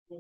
Ừ.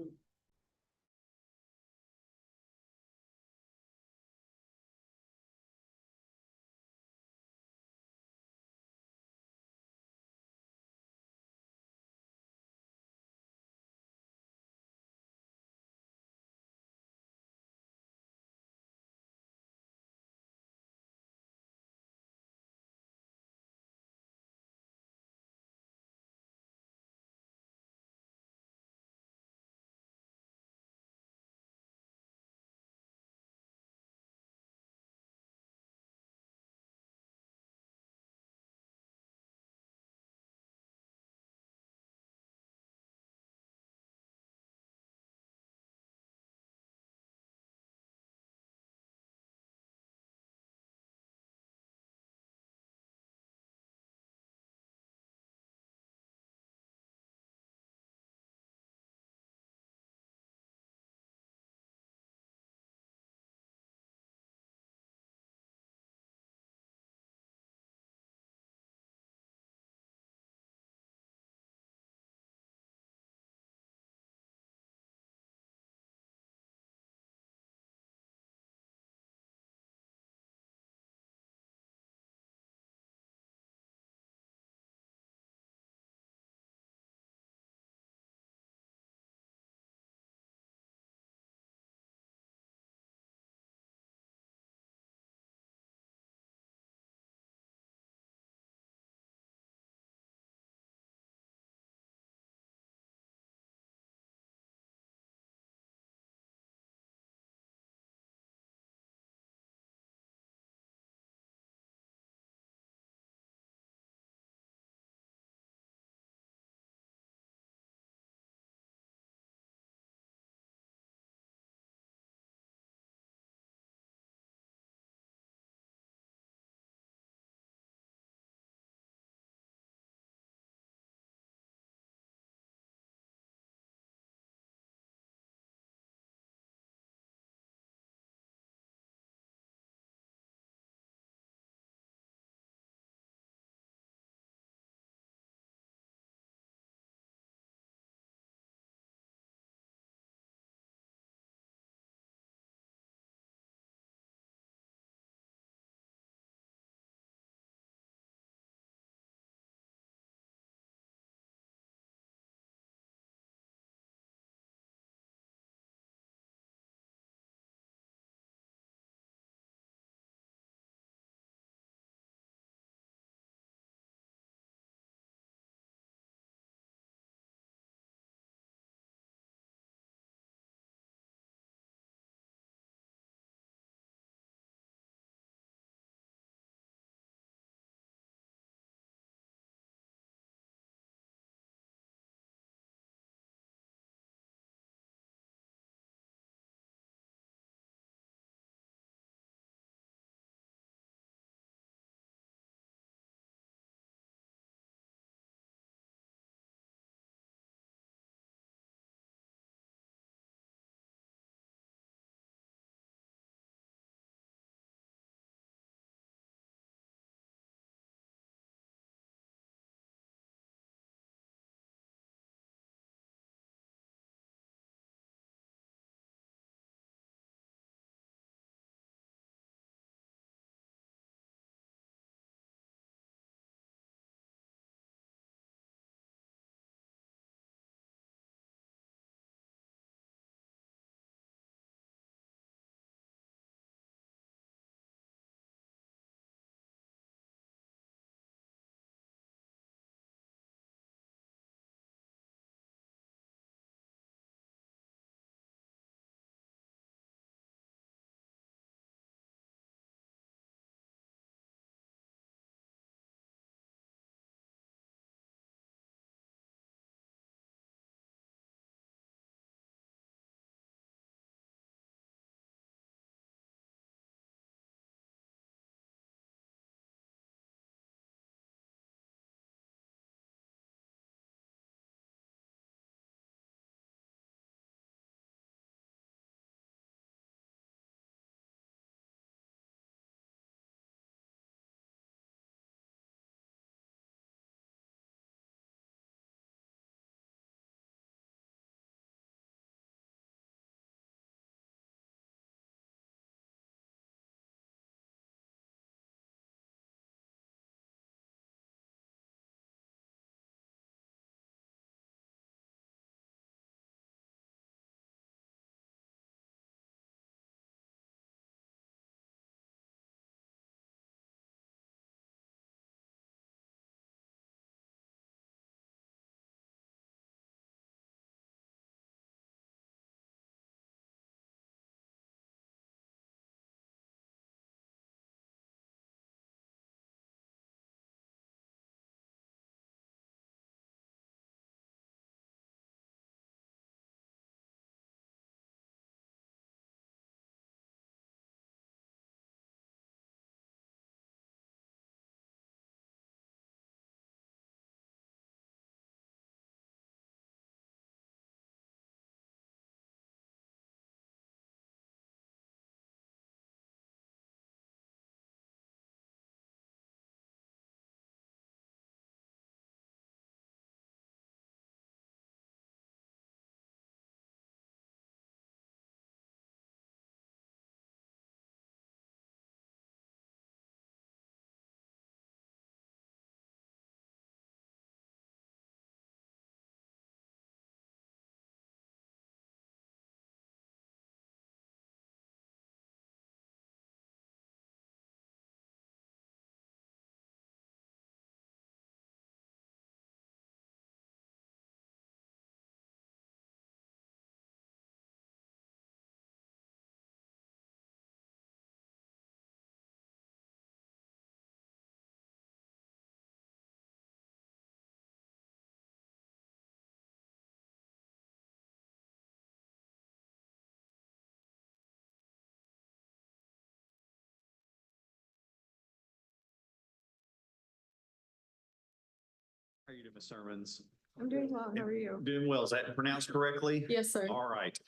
How are you doing, Ms. Sermons? I'm doing well. How are you? Doing well. Is that pronounced correctly? Yes, sir. All right.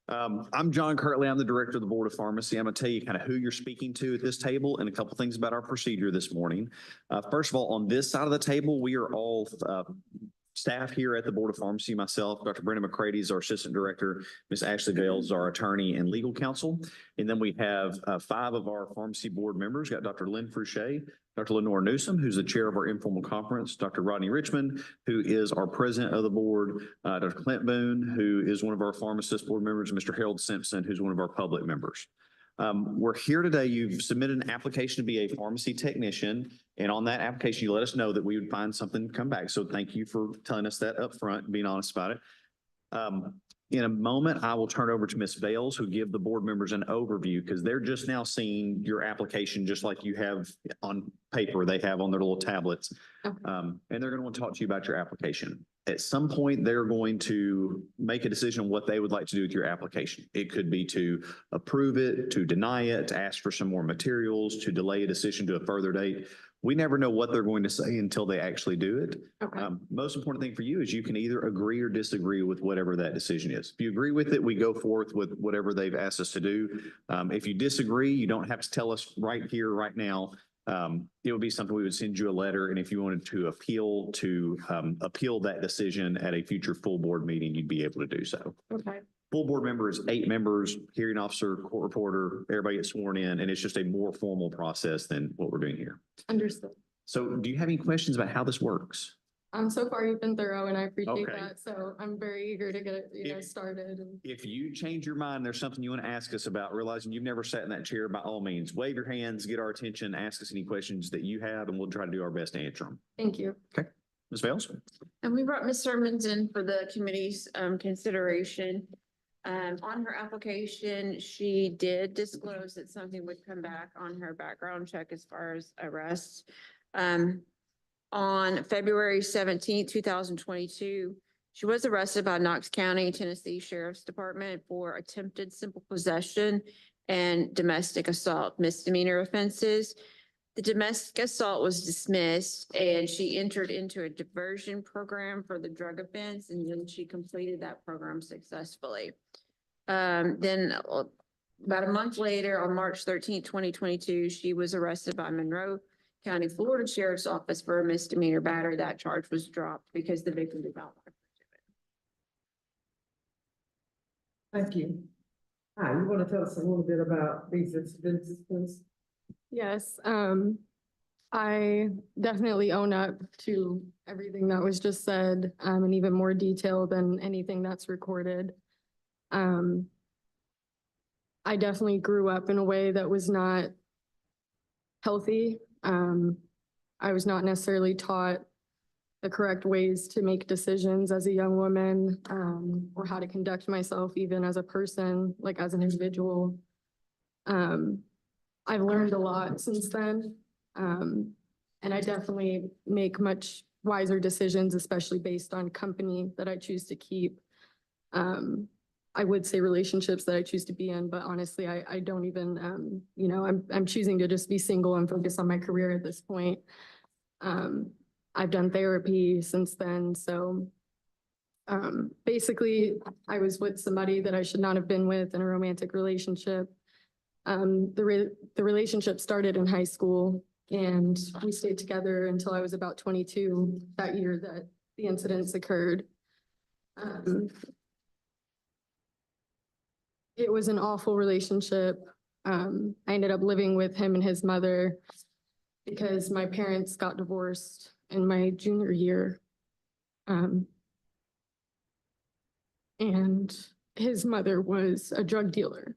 I'm John Kirtley. I'm the Director of the Board of Pharmacy. I'm going to tell you kind of who you're speaking to at this table and a couple things about our procedure this morning. First of all, on this side of the table, we are all staff here at the Board of Pharmacy. Myself, Dr. Brenda McCready is our Assistant Director. Ms. Ashley Bales is our Attorney and Legal Counsel. And then we have 5 of our Pharmacy Board members. Got Dr. Lynn Fouché, Dr. Lenore Newsom, who's the chair of our informal conference, Dr. Rodney Richmond, who is our president of the board, Dr. Clint Boone, who is one of our pharmacist board members, and Mr. Harold Simpson, who's one of our public members. We're here today. You've submitted an application to be a pharmacy technician. And on that application, you let us know that we would find something to come back. So thank you for telling us that up front and being honest about it. In a moment, I will turn over to Ms. Bales, who give the board members an overview because they're just now seeing your application just like you have on paper, they have on their little tablets. Okay. And they're going to want to talk to you about your application. At some point, they're going to make a decision on what they would like to do with your application. It could be to approve it, to deny it, to ask for some more materials, to delay a decision to a further date. We never know what they're going to say until they actually do it. Okay. Most important thing for you is you can either agree or disagree with whatever that decision is. If you agree with it, we go forth with whatever they've asked us to do. If you disagree, you don't have to tell us right here, right now. It would be something we would send you a letter. And if you wanted to appeal that decision at a future full board meeting, you'd be able to do so. Okay. Full board member is 8 members, hearing officer, court reporter, everybody gets sworn in, and it's just a more formal process than what we're doing here. Understood. So do you have any questions about how this works? So far you've been thorough and I appreciate Okay. that. So I'm very eager to get it, started. If you change your mind, there's something you want to ask us about, realizing you've never sat in that chair, by all means, wave your hands, get our attention, ask us any questions that you have, and we'll try to do our best to answer them. Thank you. Okay. Ms. Bales? And we brought Ms. Sermons in for the committee's consideration. On her application, she did disclose that something would come back on her background check as far as arrests. On February 17th, 2022, she was arrested by Knox County, Tennessee Sheriff's Department for attempted simple possession and domestic assault misdemeanor offenses. The domestic assault was dismissed and she entered into a diversion program for the drug offense, and then she completed that program successfully. Then about a month later, on March 13th, 2022, she was arrested by Monroe County, Florida Sheriff's Office for a misdemeanor battery. That charge was dropped because the victim did not want to pursue it. Thank you. Hi, you want to tell us a little bit about these incidents, please? Yes. I definitely own up to everything that was just said, and even more detail than anything that's recorded. I definitely grew up in a way that was not healthy. I was not necessarily taught the correct ways to make decisions as a young woman, or how to conduct myself even as a person, like as an individual. I've learned a lot since then. And I definitely make much wiser decisions, especially based on company that I choose to keep. I would say relationships that I choose to be in, but honestly, I don't even, I'm choosing to just be single and focus on my career at this point. I've done therapy since then. So basically, I was with somebody that I should not have been with in a romantic relationship. The relationship started in high school and we stayed together until I was about 22 that year that the incidents occurred. It was an awful relationship. I ended up living with him and his mother because my parents got divorced in my junior year. And his mother was a drug dealer.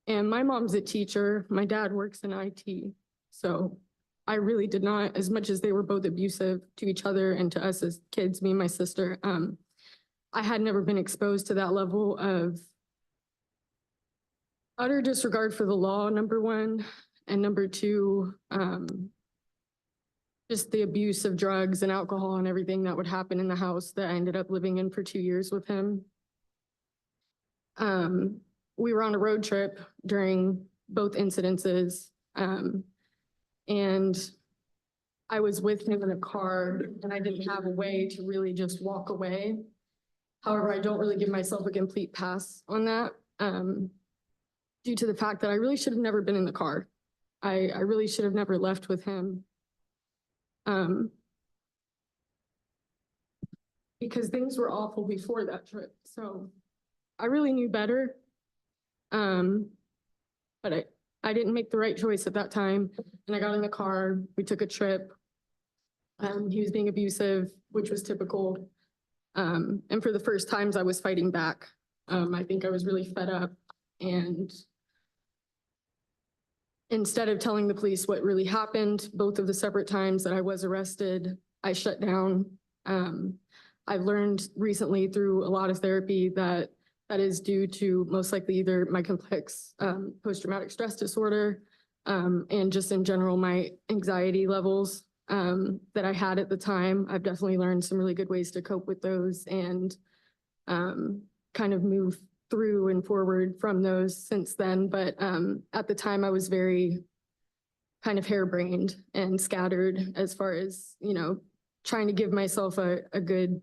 And my mom's a teacher. My dad works in IT. So I really did not, as much as they were both abusive to each other and to us as kids, me and my sister, I had never been exposed to that level of utter disregard for the law, number one, and number two, just the abuse of drugs and alcohol and everything that would happen in the house that I ended up living in for 2 years with him. We were on a road trip during both incidences, and I was with him in a car and I didn't have a way to really just walk away. However, I don't really give myself a complete pass on that, due to the fact that I really should have never been in the car. I really should have never left with him. Because things were awful before that trip, so I really knew better. But I didn't make the right choice at that time, and I got in the car, we took a trip. He was being abusive, which was typical. And for the first times I was fighting back. I think I was really fed up, and instead of telling the police what really happened, both of the separate times that I was arrested, I shut down. I've learned recently through a lot of therapy that that is due to most likely either my complex post-traumatic stress disorder, and just in general, my anxiety levels that I had at the time. I've definitely learned some really good ways to cope with those and kind of move through and forward from those since then. But at the time I was very kind of harebrained and scattered as far as, you know, trying to give myself a good,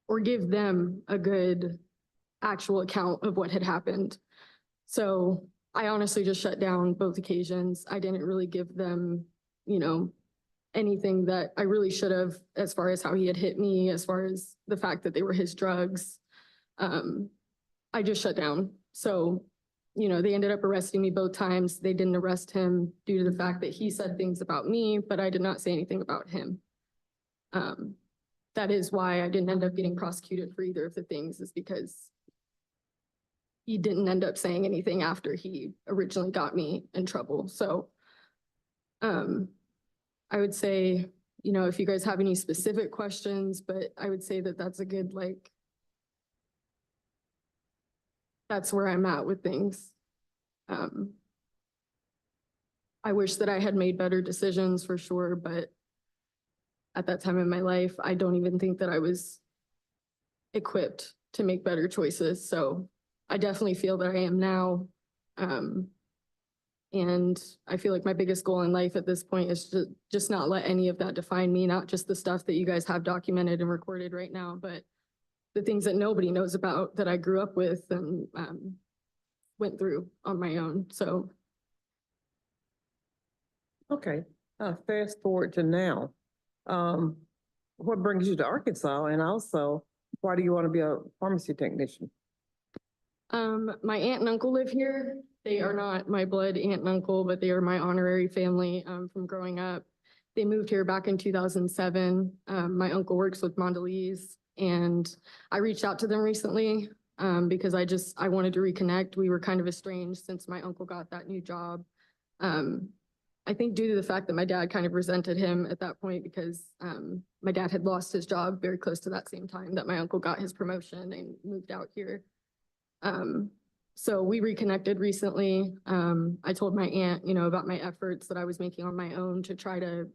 or give them a good actual account of what had happened. So I honestly just shut down both occasions. I didn't really give them, you know, anything that I really should have, as far as how he had hit me, as far as the fact that they were his drugs. I just shut down. So, you know, they ended up arresting me both times. They didn't arrest him due to the fact that he said things about me, but I did not say anything about him. That is why I didn't end up getting prosecuted for either of the things, is because he didn't end up saying anything after he originally got me in trouble. So I would say, you know, if you guys have any specific questions, but I would say that that's a good, like, that's where I'm at with things. I wish that I had made better decisions for sure, but at that time in my life, I don't even think that I was equipped to make better choices. So I definitely feel that I am now. And I feel like my biggest goal in life at this point is to just not let any of that define me, not just the stuff that you guys have documented and recorded right now, but the things that nobody knows about that I grew up with and went through on my own. So. Okay, fast forward to now. What brings you to Arkansas, and also, why do you want to be a pharmacy technician? My aunt and uncle live here. They are not my blood aunt and uncle, but they are my honorary family from growing up. They moved here back in 2007. My uncle works with Mondelez, and I reached out to them recently because I wanted to reconnect. We were kind of estranged since my uncle got that new job. I think due to the fact that my dad kind of resented him at that point because my dad had lost his job very close to that same time that my uncle got his promotion and moved out here. So we reconnected recently. I told my aunt, you know, about my efforts that I was making on my own to try to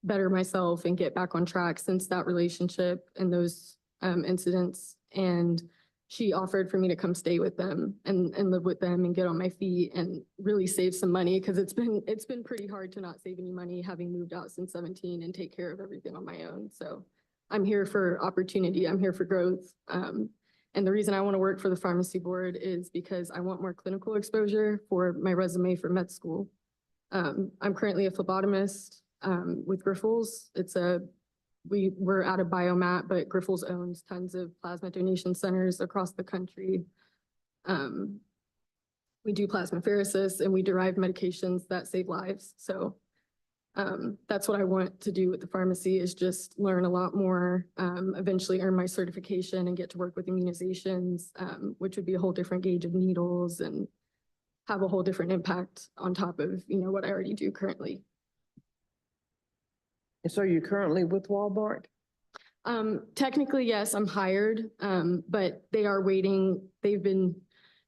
better myself and get back on track since that relationship and those incidents. And she offered for me to come stay with them and live with them and get on my feet and really save some money, because it's been pretty hard to not save any money having moved out since 17 and take care of everything on my own. So I'm here for opportunity. I'm here for growth. And the reason I want to work for the pharmacy board is because I want more clinical exposure for my resume for med school. I'm currently a phlebotomist with Grifols. We're out of Biomat, but Grifols owns tons of plasma donation centers across the country. We do plasmapheresis and we derive medications that save lives. So that's what I want to do with the pharmacy, is just learn a lot more, eventually earn my certification and get to work with immunizations, which would be a whole different gauge of needles and have a whole different impact on top of, you know, what I already do currently. And so you're currently with Walmart? Technically, yes, I'm hired, but they are waiting. They've been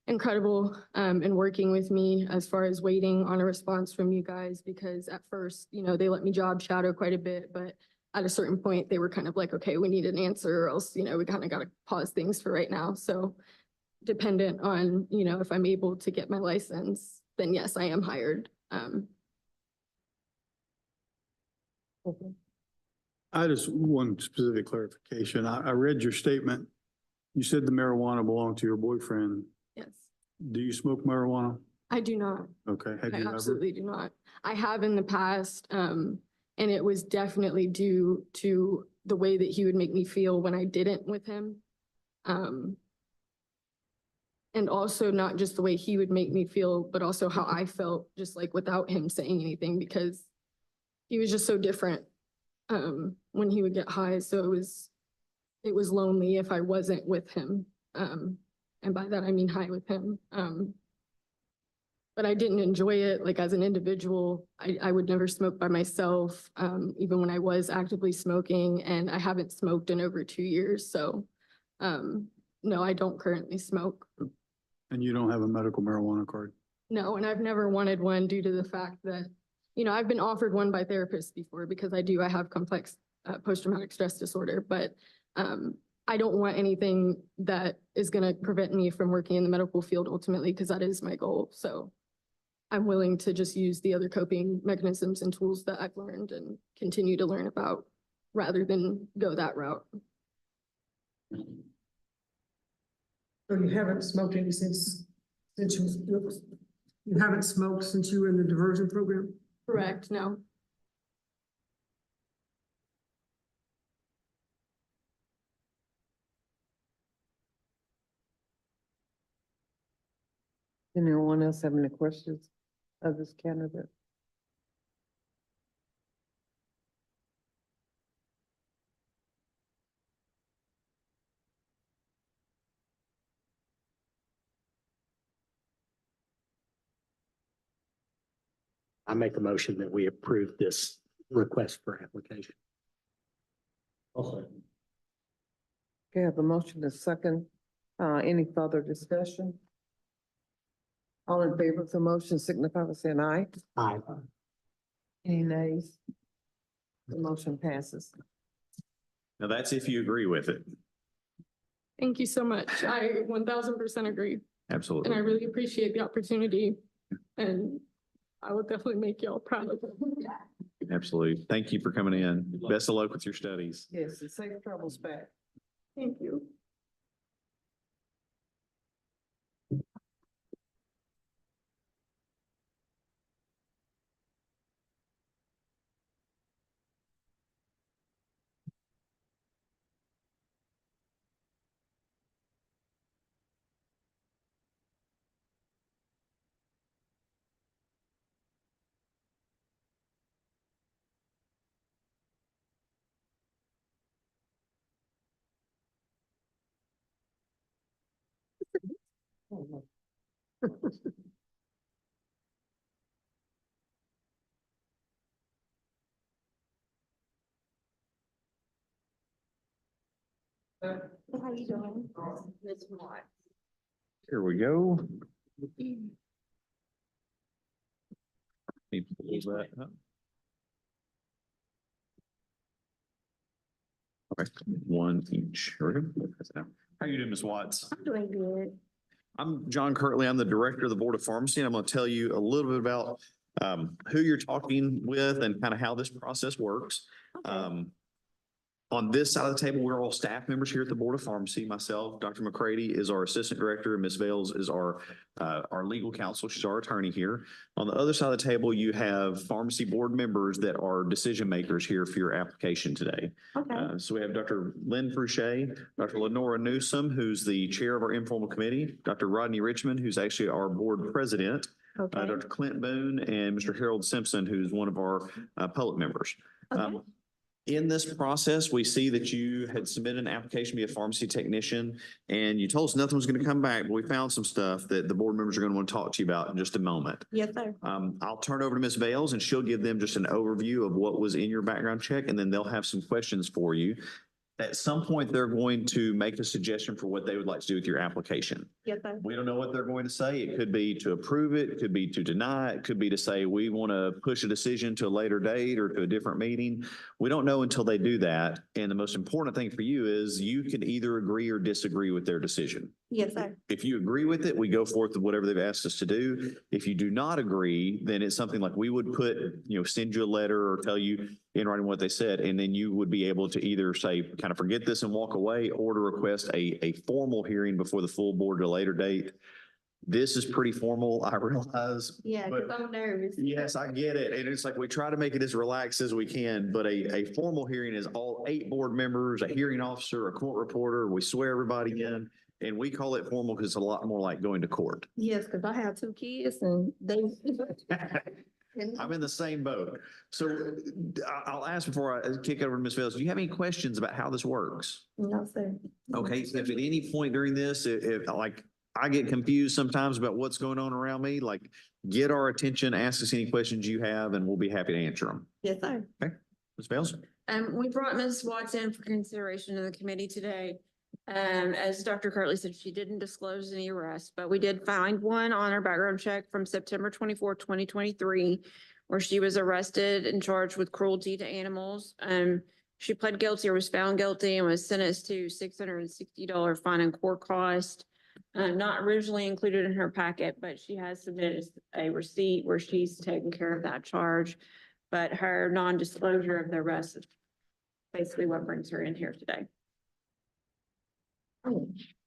incredible in working with me as far as waiting on a response from you guys, because at first, you know, they let me job shadow quite a bit, but at a certain point they were kind of like, okay, we need an answer or else, you know, we kind of got to pause things for right now. So dependent on, you know, if I'm able to get my license, then yes, I am hired. Okay. I just one specific clarification. I read your statement. You said the marijuana belonged to your boyfriend. Yes, Do you smoke marijuana? I do not. Okay. Have I you ever? absolutely do not. I have in the past, and it was definitely due to the way that he would make me feel when I didn't with him. And also not just the way he would make me feel, but also how I felt, just like without him saying anything, because he was just so different, when he would get high. So it was lonely if I wasn't with him. And by that, I mean high with him. But I didn't enjoy it, like as an individual. I would never smoke by myself, even when I was actively smoking, and I haven't smoked in over 2 years. So, no, I don't currently smoke. And you don't have a medical marijuana card? No, and I've never wanted one due to the fact that, I've been offered one by therapists before because I have complex post-traumatic stress disorder, but I don't want anything that is going to prevent me from working in the medical field ultimately, because that is my goal. So I'm willing to just use the other coping mechanisms and tools that I've learned and continue to learn about rather than go that route. So you haven't smoked any since you haven't smoked since you were in the diversion program? Correct, no. Anyone else have any questions of this candidate? I make a motion that we approve this request for application. Okay, I have a motion to second. Any further discussion? All in favor of the motion signify by saying aye. Aye. Any nays? The motion passes. Now that's if you agree with it. Thank you so much. I 1000% agree. And I Absolutely. really appreciate the opportunity, and I will definitely make y'all proud of it. Absolutely. Thank you for coming in. Best of luck with your studies. Yes, and safe travels back. Thank you. How you doing? Ms. Watt. Here we go. Let me pull that up. Okay, one each. Here we go. How you doing, Ms. Watts? I'm doing good. I'm John Kirtley. I'm the Director of the Board of Pharmacy, and I'm going to tell you a little bit about who you're talking with and kind of how this process works. On this side of the table, we're all staff members here at the Board of Pharmacy. Myself, Dr. McCready is our Assistant Director, and Ms. Vales is our legal counsel. She's our attorney here. On the other side of the table, you have pharmacy board members that are decision makers here for your application today. Okay. So we have Dr. Lynn Fruchet, Dr. Lenora Newsom, who's the chair of our informal committee, Dr. Rodney Richmond, who's actually our board president, Okay. Dr. Clint Boone, and Mr. Harold Simpson, who's one of our public members. Okay. In this process, we see that you had submitted an application to be a pharmacy technician, and you told us nothing was going to come back, but we found some stuff that the board members are going to want to talk to you about in just a moment. Yes, sir. I'll turn it over to Ms. Vales, and she'll give them just an overview of what was in your background check, and then they'll have some questions for you. At some point, they're going to make a suggestion for what they would like to do with your application. Yes, sir. We don't know what they're going to say. It could be to approve it, it could be to deny, it could be to say, we want to push a decision to a later date or to a different meeting. We don't know until they do that. And the most important thing for you is you can either agree or disagree with their decision. Yes, sir. If you agree with it, we go forth with whatever they've asked us to do. If you do not agree, then it's something like we would put, send you a letter or tell you in writing what they said, and then you would be able to either say, kind of forget this and walk away, or to request a formal hearing before the full board at a later date. This is pretty formal, I realize. Yeah, but- because I'm nervous. Yes, I get it. And it's like, we try to make it as relaxed as we can, but a formal hearing is all 8 board members, a hearing officer, a court reporter. We swear everybody in, and we call it formal because it's a lot more like going to court. Yes, because I have 2 kids and they. I'm in the same boat. So I'll ask before I kick over to Ms. Fells, do you have any questions about how this works? No, sir. Okay, if at any point during this, if like I get confused sometimes about what's going on around me, like get our attention, ask us any questions you have, and we'll be happy to answer them. Yes, sir. Ms. Fells? We brought Ms. Watson for consideration in the committee today. As Dr. Kirtley said, she didn't disclose any arrests, but we did find one on her background check from September 24, 2023, where she was arrested and charged with cruelty to animals. She pled guilty or was found guilty and was sentenced to $660 fine and court cost. Not originally included in her packet, but she has submitted a receipt where she's taken care of that charge. But her non-disclosure of the arrest is basically what brings her in here today. How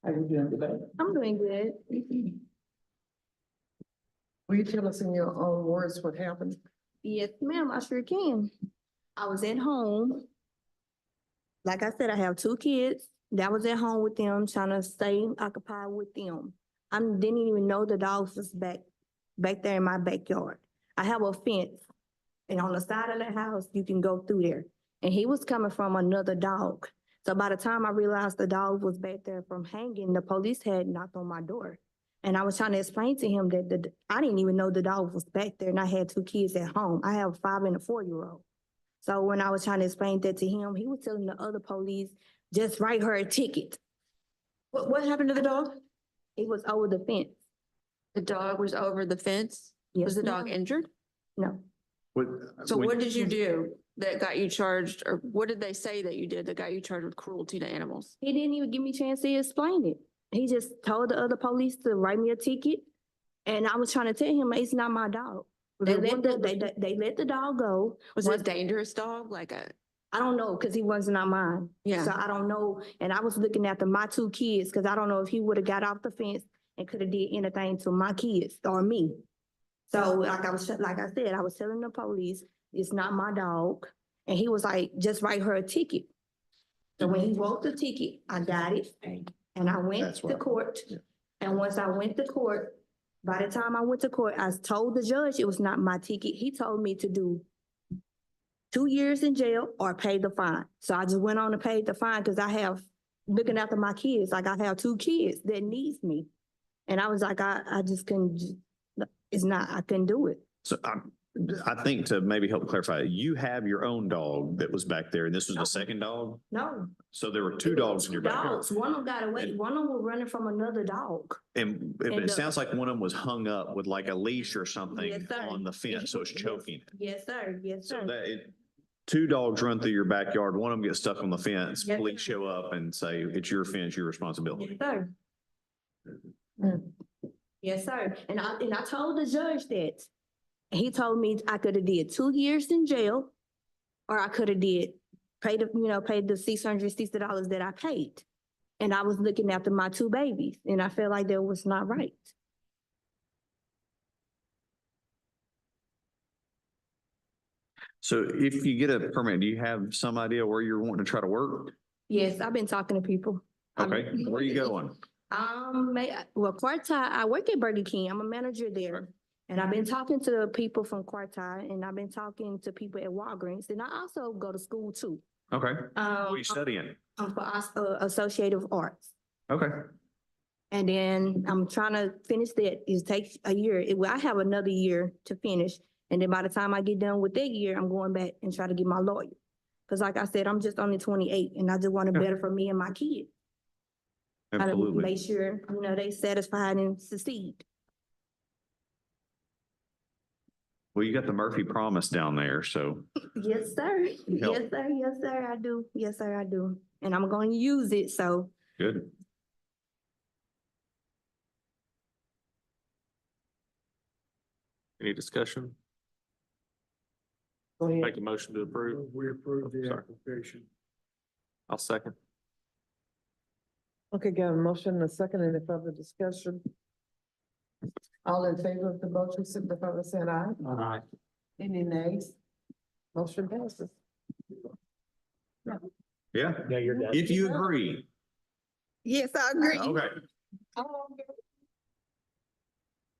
you doing today? I'm doing good. Will you tell us in your own words what happened? Yes, ma'am, I sure can. I was at home. Like I said, I have 2 kids. That was at home with them, trying to stay occupied with them. I didn't even know the dogs was back there in my backyard. I have a fence, and on the side of the house, you can go through there. And he was coming from another dog. So by the time I realized the dog was back there from hanging, the police had knocked on my door. And I was trying to explain to him that I didn't even know the dog was back there, and I had 2 kids at home. I have a 5 and a 4-year-old. So when I was trying to explain that to him, he was telling the other police, just write her a ticket. What happened to the dog? It was over the fence. The dog was over the fence? Yes, Was the dog ma'am. injured? No. So what did you do that got you charged, or what did they say that you did that got you charged with cruelty to animals? He didn't even give me a chance to explain it. He just told the other police to write me a ticket. And I was trying to tell him, it's not my dog. They let the dog go. Was it a dangerous dog, like a? I don't know, because he was not mine. Yeah. So I don't know. And I was looking after my 2 kids, because I don't know if he would have got off the fence and could have did anything to my kids or me. So like I said, I was telling the police, it's not my dog. And he was like, just write her a ticket. So when he wrote the ticket, I got it. And I went That's to right. court. Yeah. And once I went to court, by the time I went to court, I told the judge it was not my ticket. He told me to do 2 years in jail or pay the fine. So I just went on and paid the fine because I have, looking after my kids, like I have 2 kids that needs me. And I was like, I just couldn't, I couldn't do it. So I think to maybe help clarify, you have your own dog that was back there, and this was the second dog? No. So there were 2 dogs in your backyard? Dogs. One of them got away. One of them was running from another dog. And it sounds like one of them was hung up with like a leash or something Yes, sir. on the fence, so it's choking it. Yes, sir. Yes, So sir. that, 2 dogs run through your backyard, one of them gets stuck on the fence, Yes, police sir. show up and say, it's your fence, your Yes, responsibility. sir. Yes, sir. And I told the judge that. He told me I could have did 2 years in jail, or I could have paid the $660 that I paid. And I was looking after my 2 babies, and I felt like that was not right. So if you get a permit, do you have some idea where you're wanting to try to work? Yes, I've been talking to people. Okay, where are you going? Quartai, I work at Burger King. I'm a manager there. And I've been talking to people from Quartai, and I've been talking to people at Walgreens, and I also go to school too. Okay, what are you I'm studying? for associative arts. Okay, And then I'm trying to finish that. It takes a year. I have another year to finish. And then by the time I get done with that year, I'm going back and try to get my lawyer. Because like I said, I'm just only 28, and I just want it Yeah. better for me and my kids. Try to absolutely. make sure, they satisfied and succeed. Well, you got the Murphy Promise down there, so Yes, sir. Help. Yes, sir. Yes, sir, I do. Yes, sir, I do. And I'm going to use it, so. good. Any discussion? Go ahead. Make a motion to approve. We approve the Sorry. application. I'll second. Okay, got a motion and a second. Any further discussion? All in favor of the motion, signify by saying aye. Aye. Any nays? Motion passes. Yeah, No, you're done. if you agree. Yes, I agree. Okay.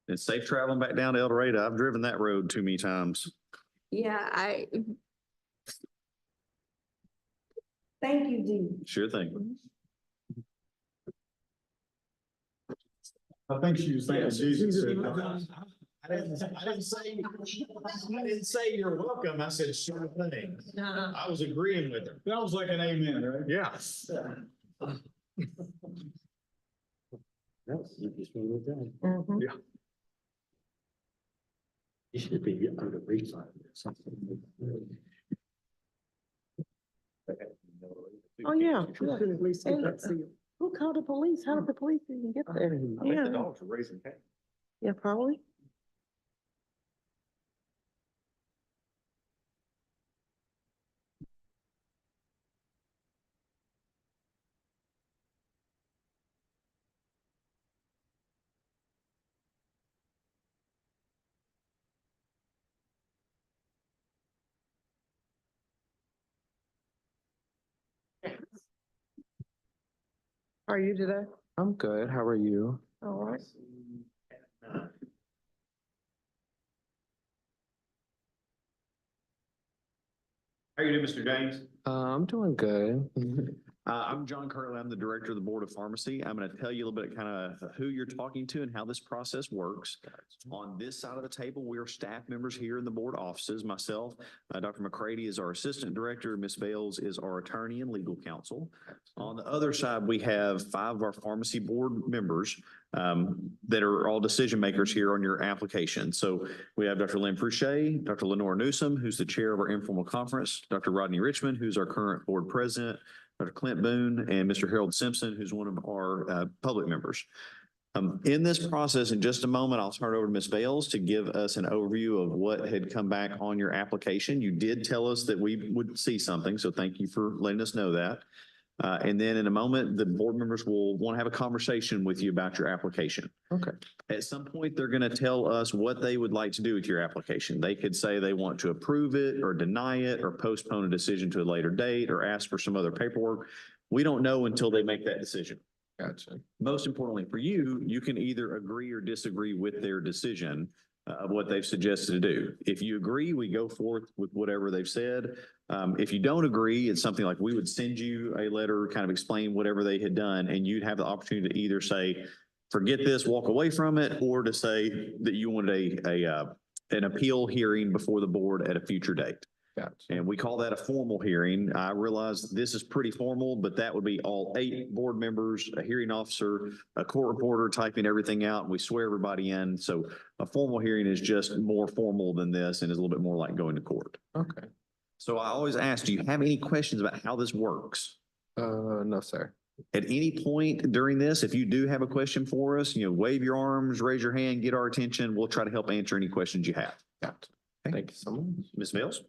And safe traveling back down to El Dorado. I've driven that road too many times. Yeah, thank you, Dee. Sure thing. I think she was saying Jesus said. I didn't say you're welcome. I said sure thing. I was agreeing with her. That was like an amen, right? Yeah. No, you just moved it down. Mhm. You should be on the refund or something. Oh, yeah. Should at least get that seal. Who called the police? How did the police even get there? I think the Yeah, dogs are raising cats. yeah, probably. How are you today? I'm good. How are you? All right. How you doing, Mr. James? I'm doing good. I'm John Curley. I'm the Director of the Board of Pharmacy. I'm going to tell you a little bit kind of who you're talking to and how this process works. On this side of the table, we are staff members here in the board offices. Myself, Dr. McCready is our Assistant Director. Ms. Bales is our Attorney and Legal Counsel. On the other side, we have 5 of our pharmacy board members that are all decision makers here on your application. So we have Dr. Lynn Pruchet, Dr. Lenore Newsom, who's the chair of our informal conference, Dr. Rodney Richmond, who's our current board president, Dr. Clint Boone, and Mr. Harold Simpson, who's one of our public members. In this process, in just a moment, I'll turn it over to Ms. Bales to give us an overview of what had come back on your application. You did tell us that we would see something, so thank you for letting us know that. And then in a moment, the board members will want to have a conversation with you about your application. Okay. At some point, they're going to tell us what they would like to do with your application. They could say they want to approve it or deny it or postpone a decision to a later date or ask for some other paperwork. We don't know until they make that decision. Gotcha. Most importantly for you, you can either agree or disagree with their decision of what they've suggested to do. If you agree, we go forth with whatever they've said. If you don't agree, it's something like we would send you a letter, kind of explain whatever they had done, and you'd have the opportunity to either say, forget this, walk away from it, or to say that you wanted an appeal hearing before the board at a future date. Gotcha. And we call that a formal hearing. I realize this is pretty formal, but that would be all 8 board members, a hearing officer, a court reporter typing everything out, and we swear everybody in. So a formal hearing is just more formal than this and is a little bit more like going to court. Okay. So I always ask, do you have any questions about how this works? No, sir. At any point during this, if you do have a question for us, wave your arms, raise your hand, get our attention. We'll try to help answer any questions you have. Gotcha. Okay. Thank you so much. Ms. Mills?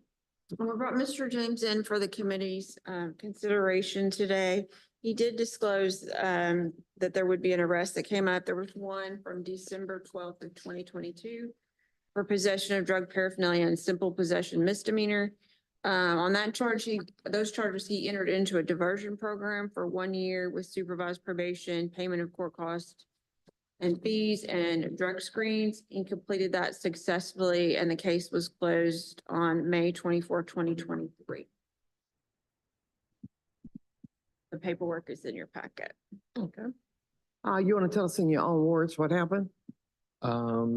We brought Mr. James in for the committee's consideration today. He did disclose that there would be an arrest that came up. There was one from December 12th of 2022 for possession of drug paraphernalia and simple possession misdemeanor. On that charge, those charges, he entered into a diversion program for 1 year with supervised probation, payment of court costs and fees and drug screens. He completed that successfully and the case was closed on May 24th, 2023. The paperwork is in your packet. Okay. You want to tell us in your own words what happened?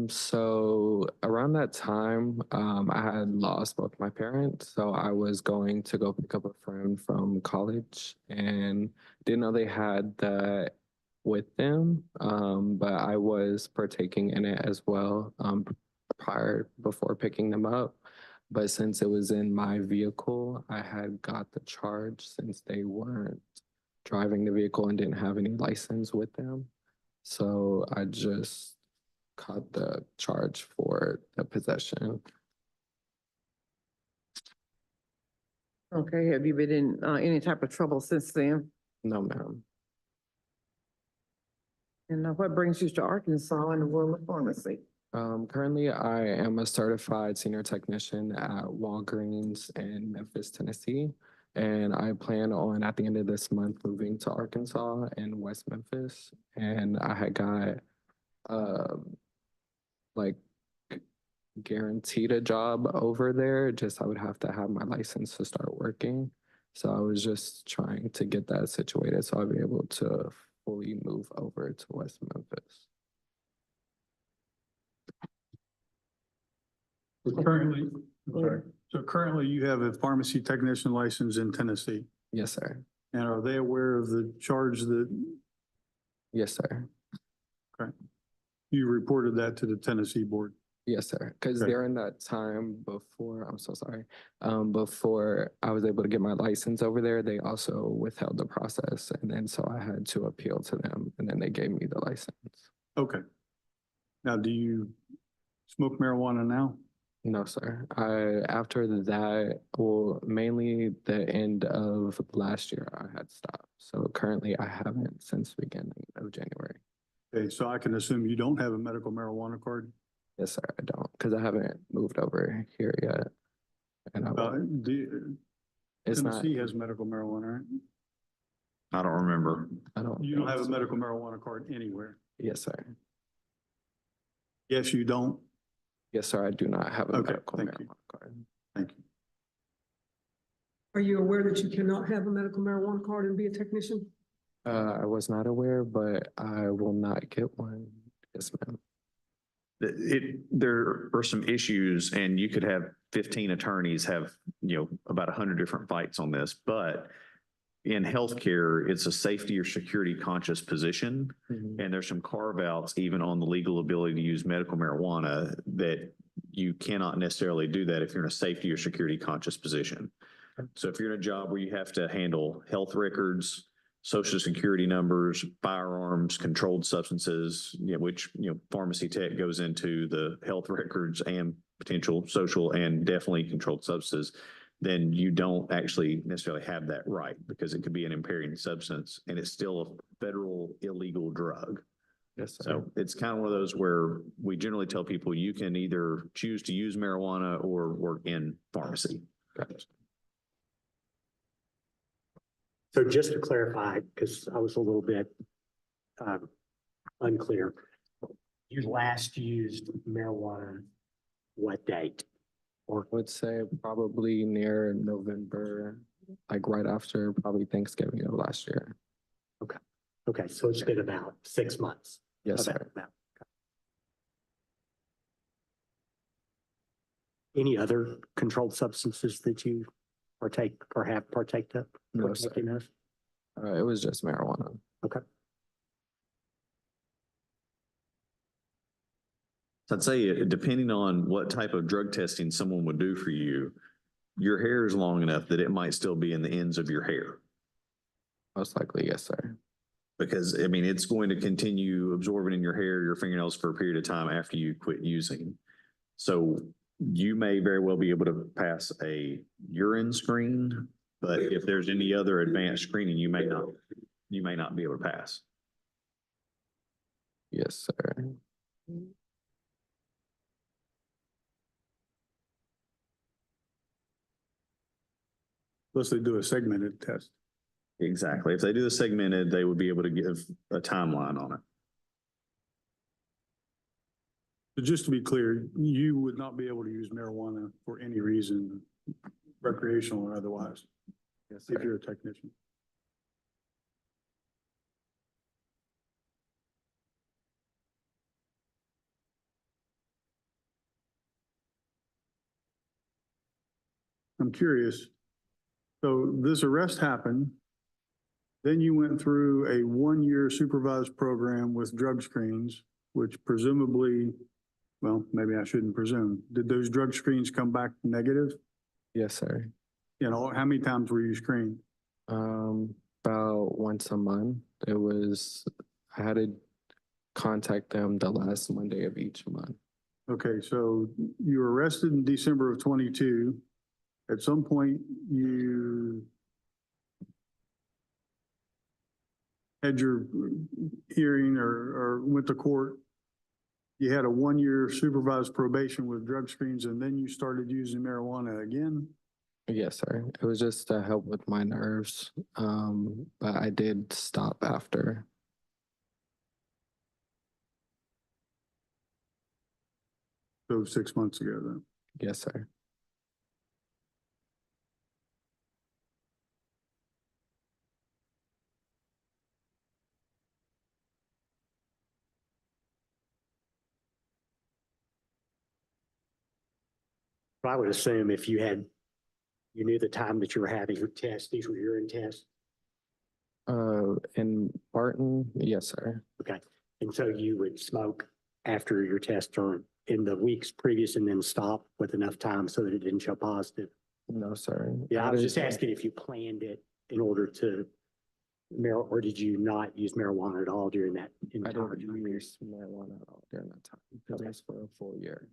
So around that time, I had lost both my parents. So I was going to go pick up a friend from college and didn't know they had that with them. But I was partaking in it as well, before picking them up. But since it was in my vehicle, I had got the charge since they weren't driving the vehicle and didn't have any license with them. So I just caught the charge for the possession. Okay, have you been in, any type of trouble since then? No, ma'am. And what brings you to Arkansas in the world of pharmacy? Currently, I am a certified senior technician at Walgreens in Memphis, Tennessee. And I plan on, at the end of this month, moving to Arkansas and West Memphis. And I had got, like, guaranteed a job over there, just I would have to have my license to start working. So I was just trying to get that situated so I'd be able to fully move over to West Memphis. Currently, I'm sorry. So currently you have a pharmacy technician license in Tennessee. Yes, sir. And are they aware of the charge that Yes, sir. you reported that to the Tennessee board? Yes, sir. Because Okay. during that time before, I'm so sorry, before I was able to get my license over there, they also withheld the process. And then so I had to appeal to them and then they gave me the license. Okay. Now, do you smoke marijuana now? No, sir. After that, well, mainly the end of last year, I had stopped. So currently I haven't since the beginning of January. Okay, so I can assume you don't have a medical marijuana card? Yes, sir, I don't, because I haven't moved over here yet. And I won't. It's not, Tennessee has medical marijuana, right? I don't remember. I don't. You don't think have a so. medical marijuana card anywhere? Yes, sir. Yes, you don't? Yes, sir, I do not have a Okay, medical thank you. marijuana card. Thank you. Are you aware that you cannot have a medical marijuana card and be a technician? I was not aware, but I will not get one. Yes, ma'am. There are some issues and you could have 15 attorneys have, about 100 different fights on this, but in healthcare, it's a safety or security conscious position. And there's some carve outs even on the legal ability to use medical marijuana that you cannot necessarily do that if you're in a safety or security conscious position. So if you're in a job where you have to handle health records, social security numbers, firearms, controlled substances, which, pharmacy tech goes into the health records and potential social and definitely controlled substances, then you don't actually necessarily have that right because it could be an impairing substance and it's still a federal illegal drug. Yes, sir. So it's kind of one of those where we generally tell people you can either choose to use marijuana or work in pharmacy. Gotcha. So just to clarify, because I was a little bit unclear, you last used marijuana what date? Or I would say probably near November, like right after probably Thanksgiving of last year. Okay, so it's been about 6 months. Yes, Okay, sir. about- Any other controlled substances that you partake or have partaked of? No, sir. Partaken of? It was just marijuana. Okay. So I'd say depending on what type of drug testing someone would do for you, your hair is long enough that it might still be in the ends of your hair. Most likely, yes, sir. Because it's going to continue absorbing in your hair, your fingernails for a period of time after you quit using. So you may very well be able to pass a urine screen, but if there's any other advanced screening, you may not be able to pass. Yes, sir. Unless they do a segmented test. Exactly. If they do the segmented, they would be able to give a timeline on it. But just to be clear, you would not be able to use marijuana for any reason, recreational or otherwise, Yes, if sir. you're a technician. I'm curious. So this arrest happened. Then you went through a 1-year supervised program with drug screens, which presumably, well, maybe I shouldn't presume. Did those drug screens come back negative? Yes, sir. How many times were you screened? About once a month. I had to contact them the last Monday of each month. Okay, so you were arrested in December of 22. At some point, you had your hearing or went to court. You had a 1-year supervised probation with drug screens, and then you started using marijuana again? Yes, sir. It was just to help with my nerves. But I did stop after. So 6 months ago then. Yes, sir. I would assume if you knew the time that you were having your test, these were urine tests. In Barton, yes, sir. Okay. And so you would smoke after your test or in the weeks previous and then stop with enough time so that it didn't show positive. No, sir. Yeah, I was just asking if you planned it in order to or did you not use marijuana at all during that I entire didn't time? use marijuana at all during that time because it was for a full year.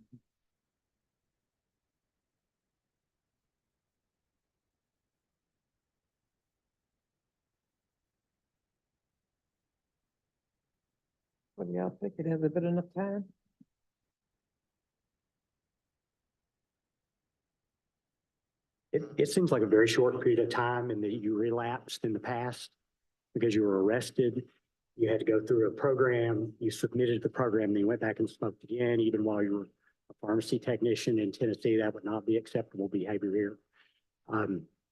What do y'all think? It has been enough time? It seems like a very short period of time and that you relapsed in the past because you were arrested. You had to go through a program, you submitted the program, then you went back and smoked again, even while you were a pharmacy technician in Tennessee. That would not be acceptable behavior here.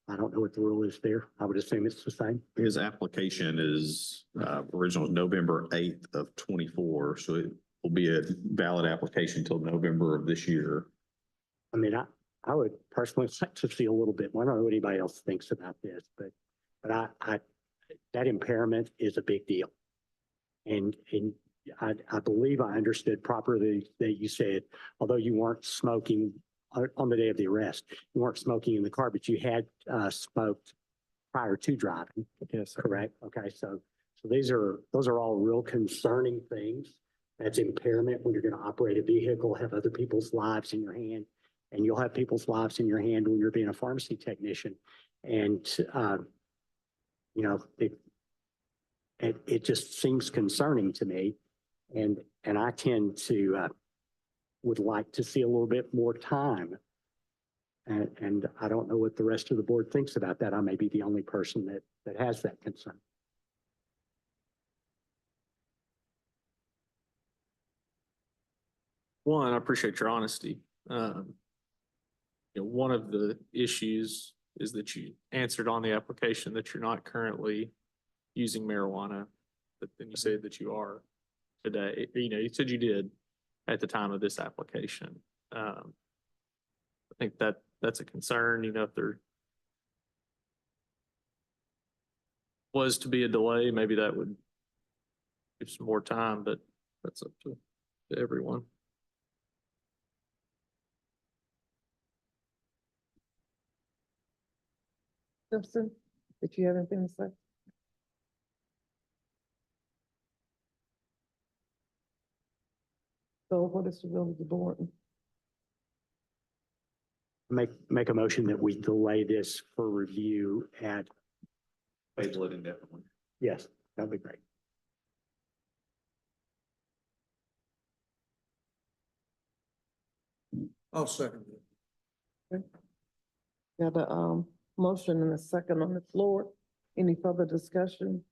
I don't know what the rule is there. I would assume it's the same. His application is original November 8th of 24, so it will be a valid application till November of this year. I mean, I would personally like to see a little bit more. I don't know what anybody else thinks about this, but I that impairment is a big deal. And I believe I understood properly that you said, although you weren't smoking on the day of the arrest, you weren't smoking in the car, but you had smoked prior to driving. Yes, sir. Correct. Okay. So those are all real concerning things. That's impairment when you're going to operate a vehicle, have other people's lives in your hand, and you'll have people's lives in your hand when you're being a pharmacy technician. And, you know, it just seems concerning to me. And I tend to, would like to see a little bit more time. And I don't know what the rest of the board thinks about that. I may be the only person that has that concern. One, I appreciate your honesty. One of the issues is that you answered on the application that you're not currently using marijuana, but then you said that you are today. You said you did at the time of this application. I think that's a concern, if there was to be a delay, maybe that would give some more time, but that's up to everyone. Simpson, did you have anything to say? So what is the will of the board? Make a motion that we delay this for review at, Table it indefinitely. yes, that'd be great. I'll second it. Got a motion and a second on the floor. Any further discussion?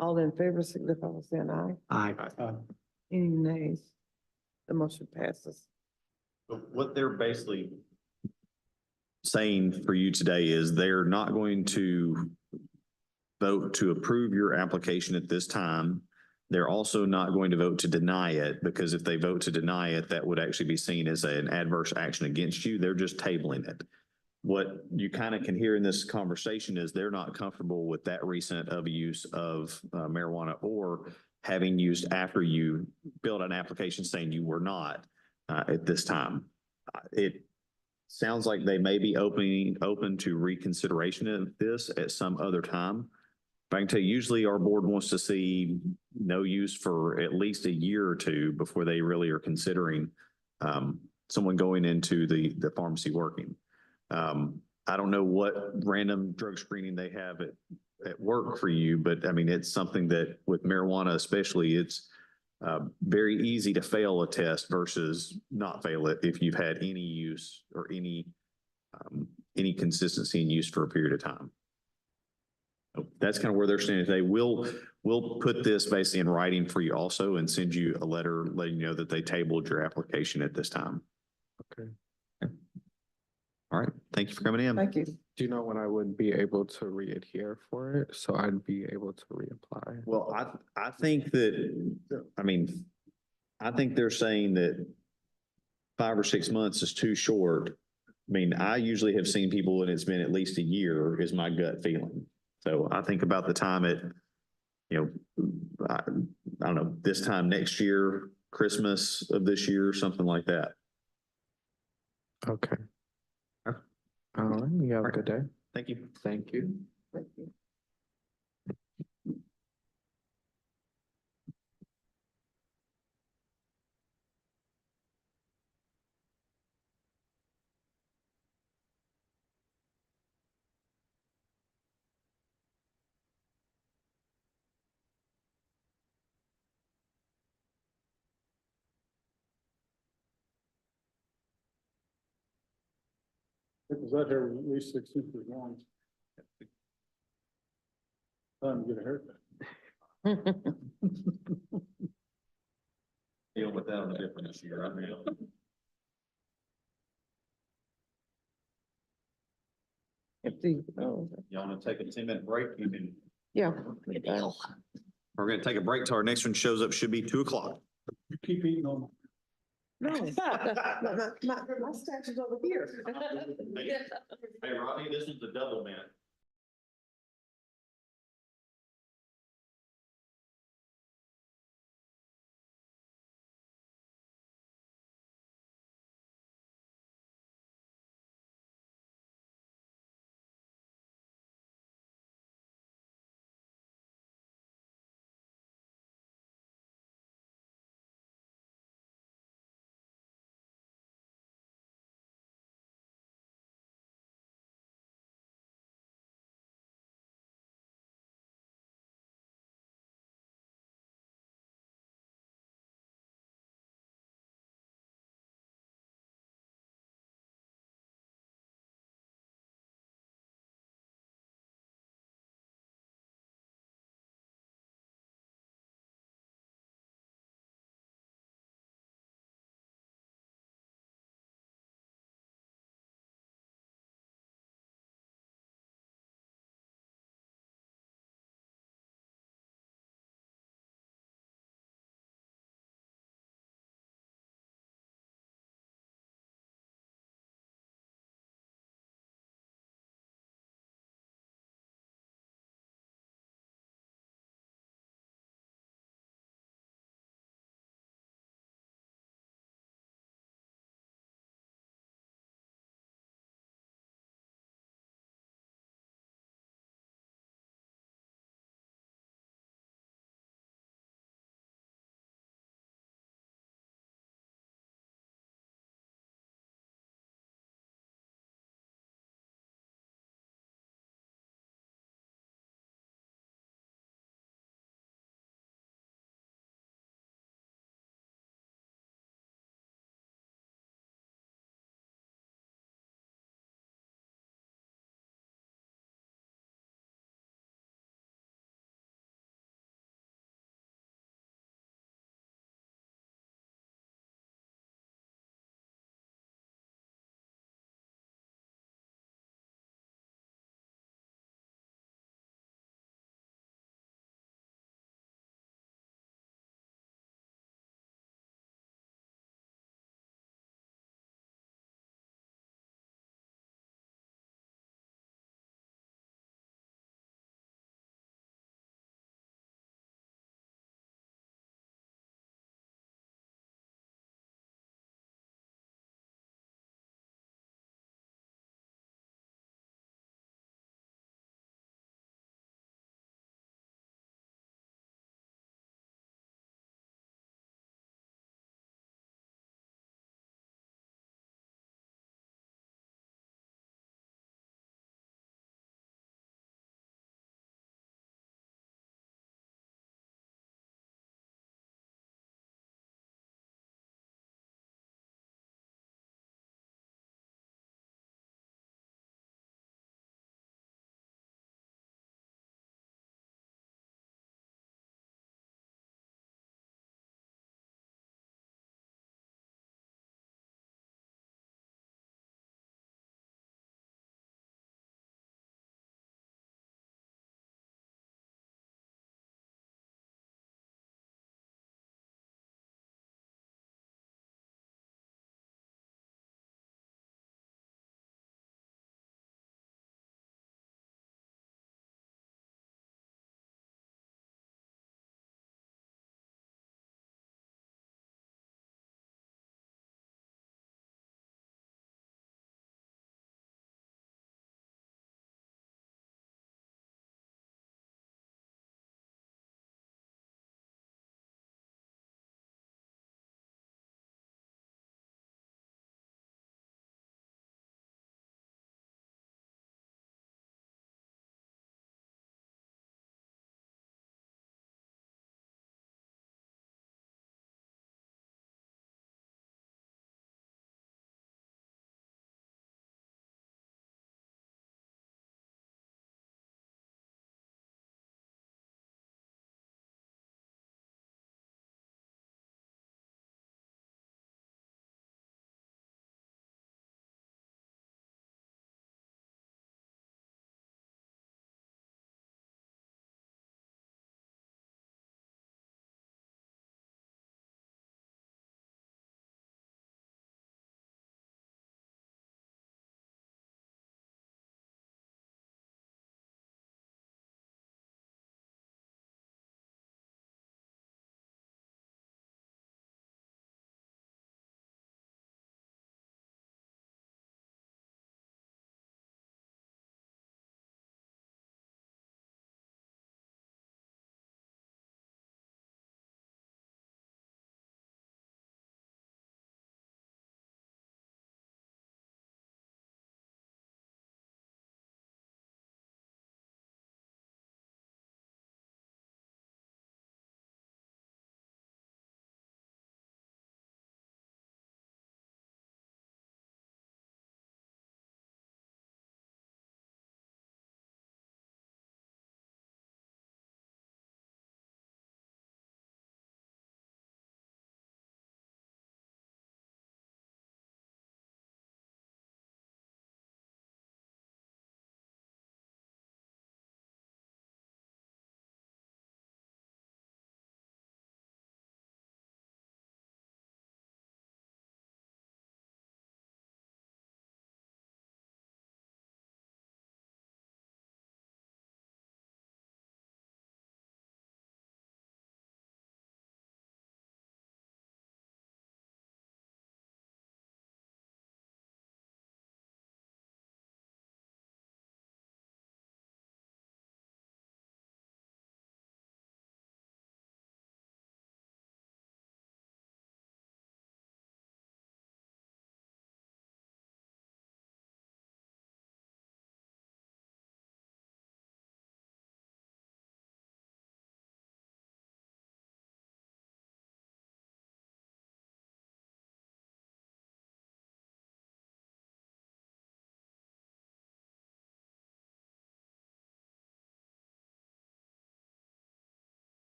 All in favor, signify by saying aye. Aye. Any nays? The motion passes. But what they're basically saying for you today is they're not going to vote to approve your application at this time. They're also not going to vote to deny it, because if they vote to deny it, that would actually be seen as an adverse action against you. They're just tabling it. What you kind of can hear in this conversation is they're not comfortable with that recent of use of marijuana, or having used after you filled an application saying you were not at this time. It sounds like they may be open to reconsideration of this at some other time. I can tell you, usually our board wants to see no use for at least a year or two before they really are considering someone going into the pharmacy working. I don't know what random drug screening they have at work for you, but I mean, it's something that with marijuana especially, it's very easy to fail a test versus not fail it if you've had any use or any consistency in use for a period of time. So that's kind of where they're standing today. We'll put this basically in writing for you also and send you a letter letting you know that they tabled your application at this time. Okay. All right. Thank you for coming in. Thank you. Do you know when I would be able to re-adhere for it? So I'd be able to reapply. Well, I think that, I mean, I think they're saying that 5 or 6 months is too short. I mean, I usually have seen people and it's been at least a year is my gut feeling. So I think about the time I don't know, this time next year, Christmas of this year, something like that. Okay. All right. You have a good day. Thank you. Thank you. Thank you. It was out there at least 6 inches long. Time to get a haircut. Deal with that on a different issue, right now. Y'all want to take a 10-minute break? You can. Yeah. We're going to take a break till our next one shows up. Should be 2:00. You keep eating on. No, my statue's over here. Hey, Rodney, this is the double man.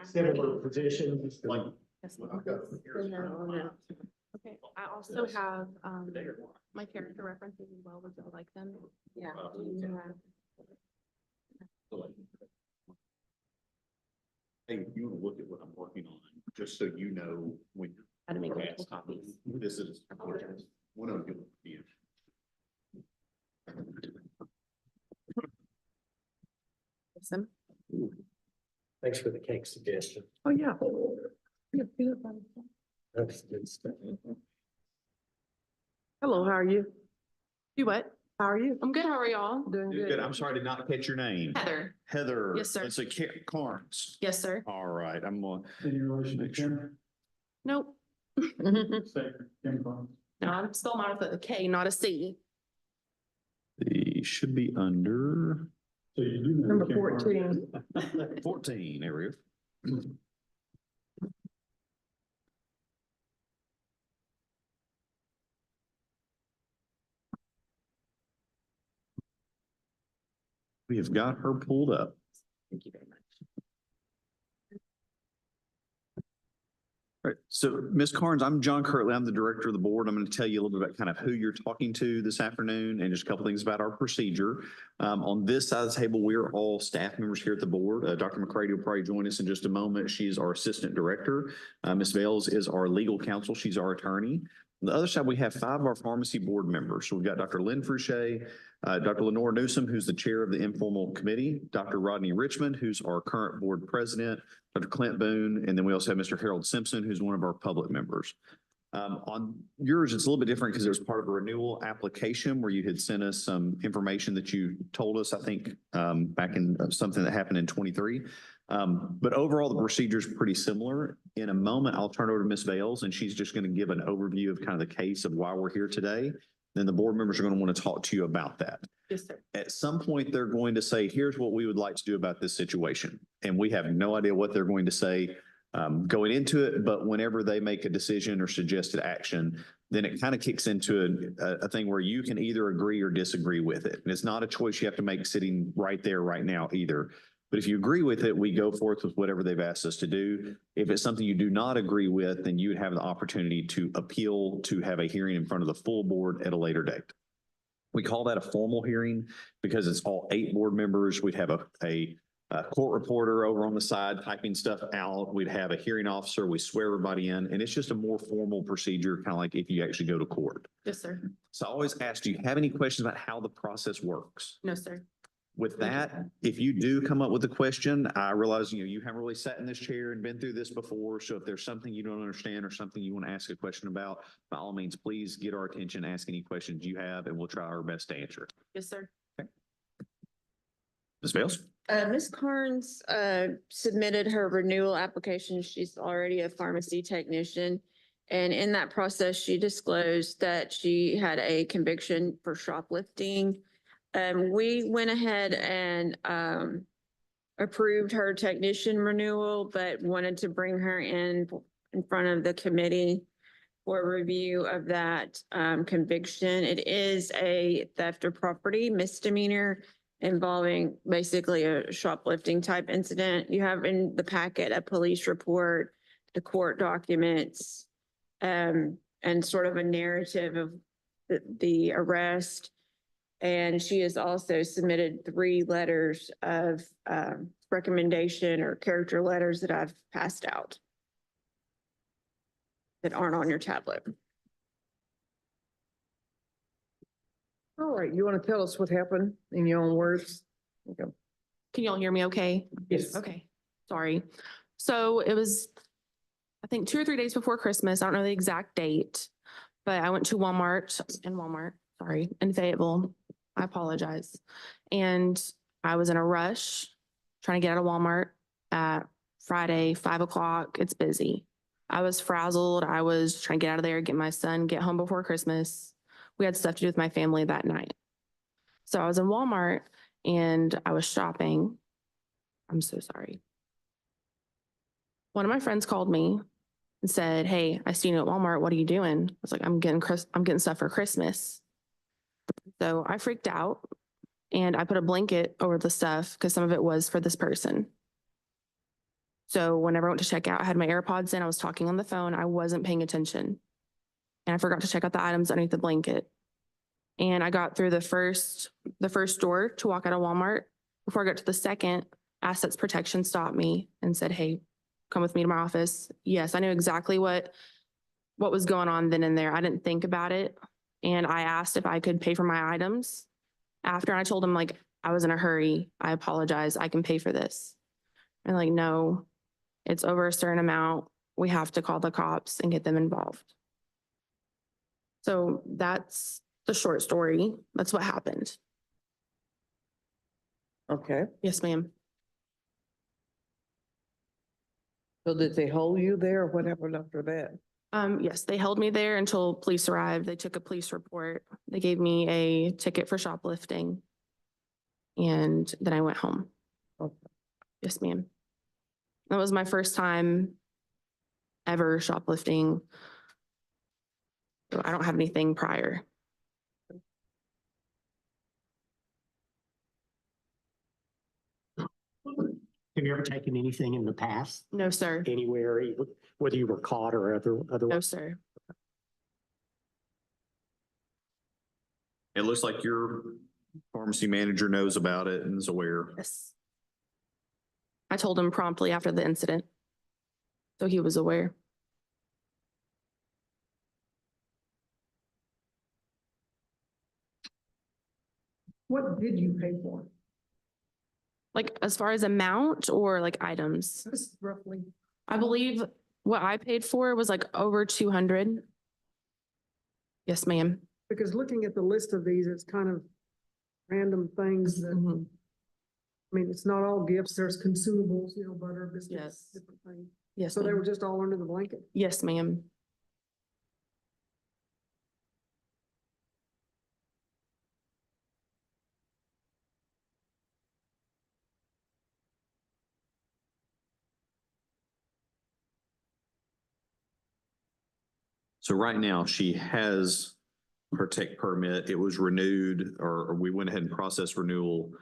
Similar positions, like. Okay, I also have, my character references as well, would you like them? Yeah. Hey, you want to look at what I'm working on, just so you know when How to make you're multiple asking. copies. This is one of them. Yeah. Awesome. Thanks for the cake suggestion. Oh, yeah. That's good stuff. Hello, how are you? You what? How are you? I'm good. How are y'all? Doing Good. good. I'm sorry to not catch your name. Heather. Heather. Yes, sir. Let's say Carnes. Yes, sir. All right, I'm gonna. Any relation to Make sure. Kim? Nope. Say, Kim Carnes. No, I'm still mine with a K, not a C. The should be under So you do know Number Kim Carnes. 14. 14. There we go. We have got her pulled up. Thank you very much. All right, so Ms. Carnes, I'm John Kirtley. I'm the director of the board. I'm going to tell you a little bit about kind of who you're talking to this afternoon and just a couple things about our procedure. On this side of the table, we're all staff members here at the board. Dr. McCready will probably join us in just a moment. She's our assistant director. Ms. Bales is our legal counsel. She's our attorney. On the other side, we have 5 of our pharmacy board members. So we've got Dr. Lynn Fouché, Dr. Lenore Newsom, who's the chair of the Informal Committee, Dr. Rodney Richmond, who's our current board president, Dr. Clint Boone, and then we also have Mr. Harold Simpson, who's one of our public members. On yours, it's a little bit different because it was part of a renewal application where you had sent us some information that you told us, I think, back in something that happened in 23. But overall, the procedure is pretty similar. In a moment, I'll turn it over to Ms. Bales, and she's just going to give an overview of kind of the case of why we're here today. Then the board members are going to want to talk to you about that. Yes, sir. At some point, they're going to say, here's what we would like to do about this situation. And we have no idea what they're going to say going into it, but whenever they make a decision or suggested action, then it kind of kicks into a thing where you can either agree or disagree with it. And it's not a choice you have to make sitting right there, right now either. But if you agree with it, we go forth with whatever they've asked us to do. If it's something you do not agree with, then you would have the opportunity to appeal, to have a hearing in front of the full board at a later date. We call that a formal hearing because it's all 8 board members. We'd have a court reporter over on the side typing stuff out. We'd have a hearing officer. We swear everybody in, and it's just a more formal procedure, kind of like if you actually go to court. Yes, sir. So I always ask, do you have any questions about how the process works? No, sir. With that, if you do come up with a question, I realize, you haven't really sat in this chair and been through this before. So if there's something you don't understand or something you want to ask a question about, by all means, please get our attention, ask any questions you have, and we'll try our best to answer it. Yes, sir. Ms. Bales? Ms. Carnes, submitted her renewal application. She's already a pharmacy technician. And in that process, she disclosed that she had a conviction for shoplifting. We went ahead and, approved her technician renewal, but wanted to bring her in front of the committee for review of that, conviction. It is a theft of property misdemeanor involving basically a shoplifting type incident. You have in the packet a police report, the court documents, and sort of a narrative of the arrest. And she has also submitted 3 letters of recommendation or character letters that I've passed out that aren't on your tablet. All right, you want to tell us what happened in your own words? Okay. Can y'all hear me okay? Yes. Okay, sorry. So it was, I think 2 or 3 days before Christmas. I don't know the exact date, but I went to Walmart in Fayetteville. I apologize. And I was in a rush trying to get out of Walmart at Friday, 5 o'clock. It's busy. I was frazzled. I was trying to get out of there, get my son, get home before Christmas. We had stuff to do with my family that night. So I was in Walmart and I was shopping. I'm so sorry. One of my friends called me and said, "Hey, I see you at Walmart. What are you doing?" I was like, I'm getting stuff for Christmas. So I freaked out and I put a blanket over the stuff because some of it was for this person. So whenever I went to check out, I had my AirPods in, I was talking on the phone, I wasn't paying attention. And I forgot to check out the items underneath the blanket. And I got through the first door to walk out of Walmart. Before I got to the second, Assets Protection stopped me and said, "Hey, come with me to my office." Yes, I knew exactly what was going on then and there. I didn't think about it. And I asked if I could pay for my items. After I told him, like, I was in a hurry, I apologize, I can pay for this. And like, no, it's over a certain amount. We have to call the cops and get them involved. So that's the short story. That's what happened. Okay, Yes, ma'am. so did they hold you there or what happened after that? Yes, they held me there until police arrived. They took a police report. They gave me a ticket for shoplifting. And then I went home. Okay. Yes, ma'am. That was my first time ever shoplifting. So I don't have anything prior. Have you ever taken anything in the past, No, sir. anywhere, whether you were caught or No, otherwise? sir. It looks like your pharmacy manager knows about it and is aware. Yes. I told him promptly after the incident. So he was aware. What did you pay for? Like, as far as amount or like items? Just roughly. I believe what I paid for was like over 200. Yes, ma'am. Because looking at the list of these, it's kind of random things that, Mhm. I mean, it's not all gifts. There's consumables, you know, butter, biscuits, Yes. different things. Yes, So they were ma'am. just all under the blanket. Yes, ma'am. So right now she has her tech permit. It was renewed or we went ahead and processed renewal.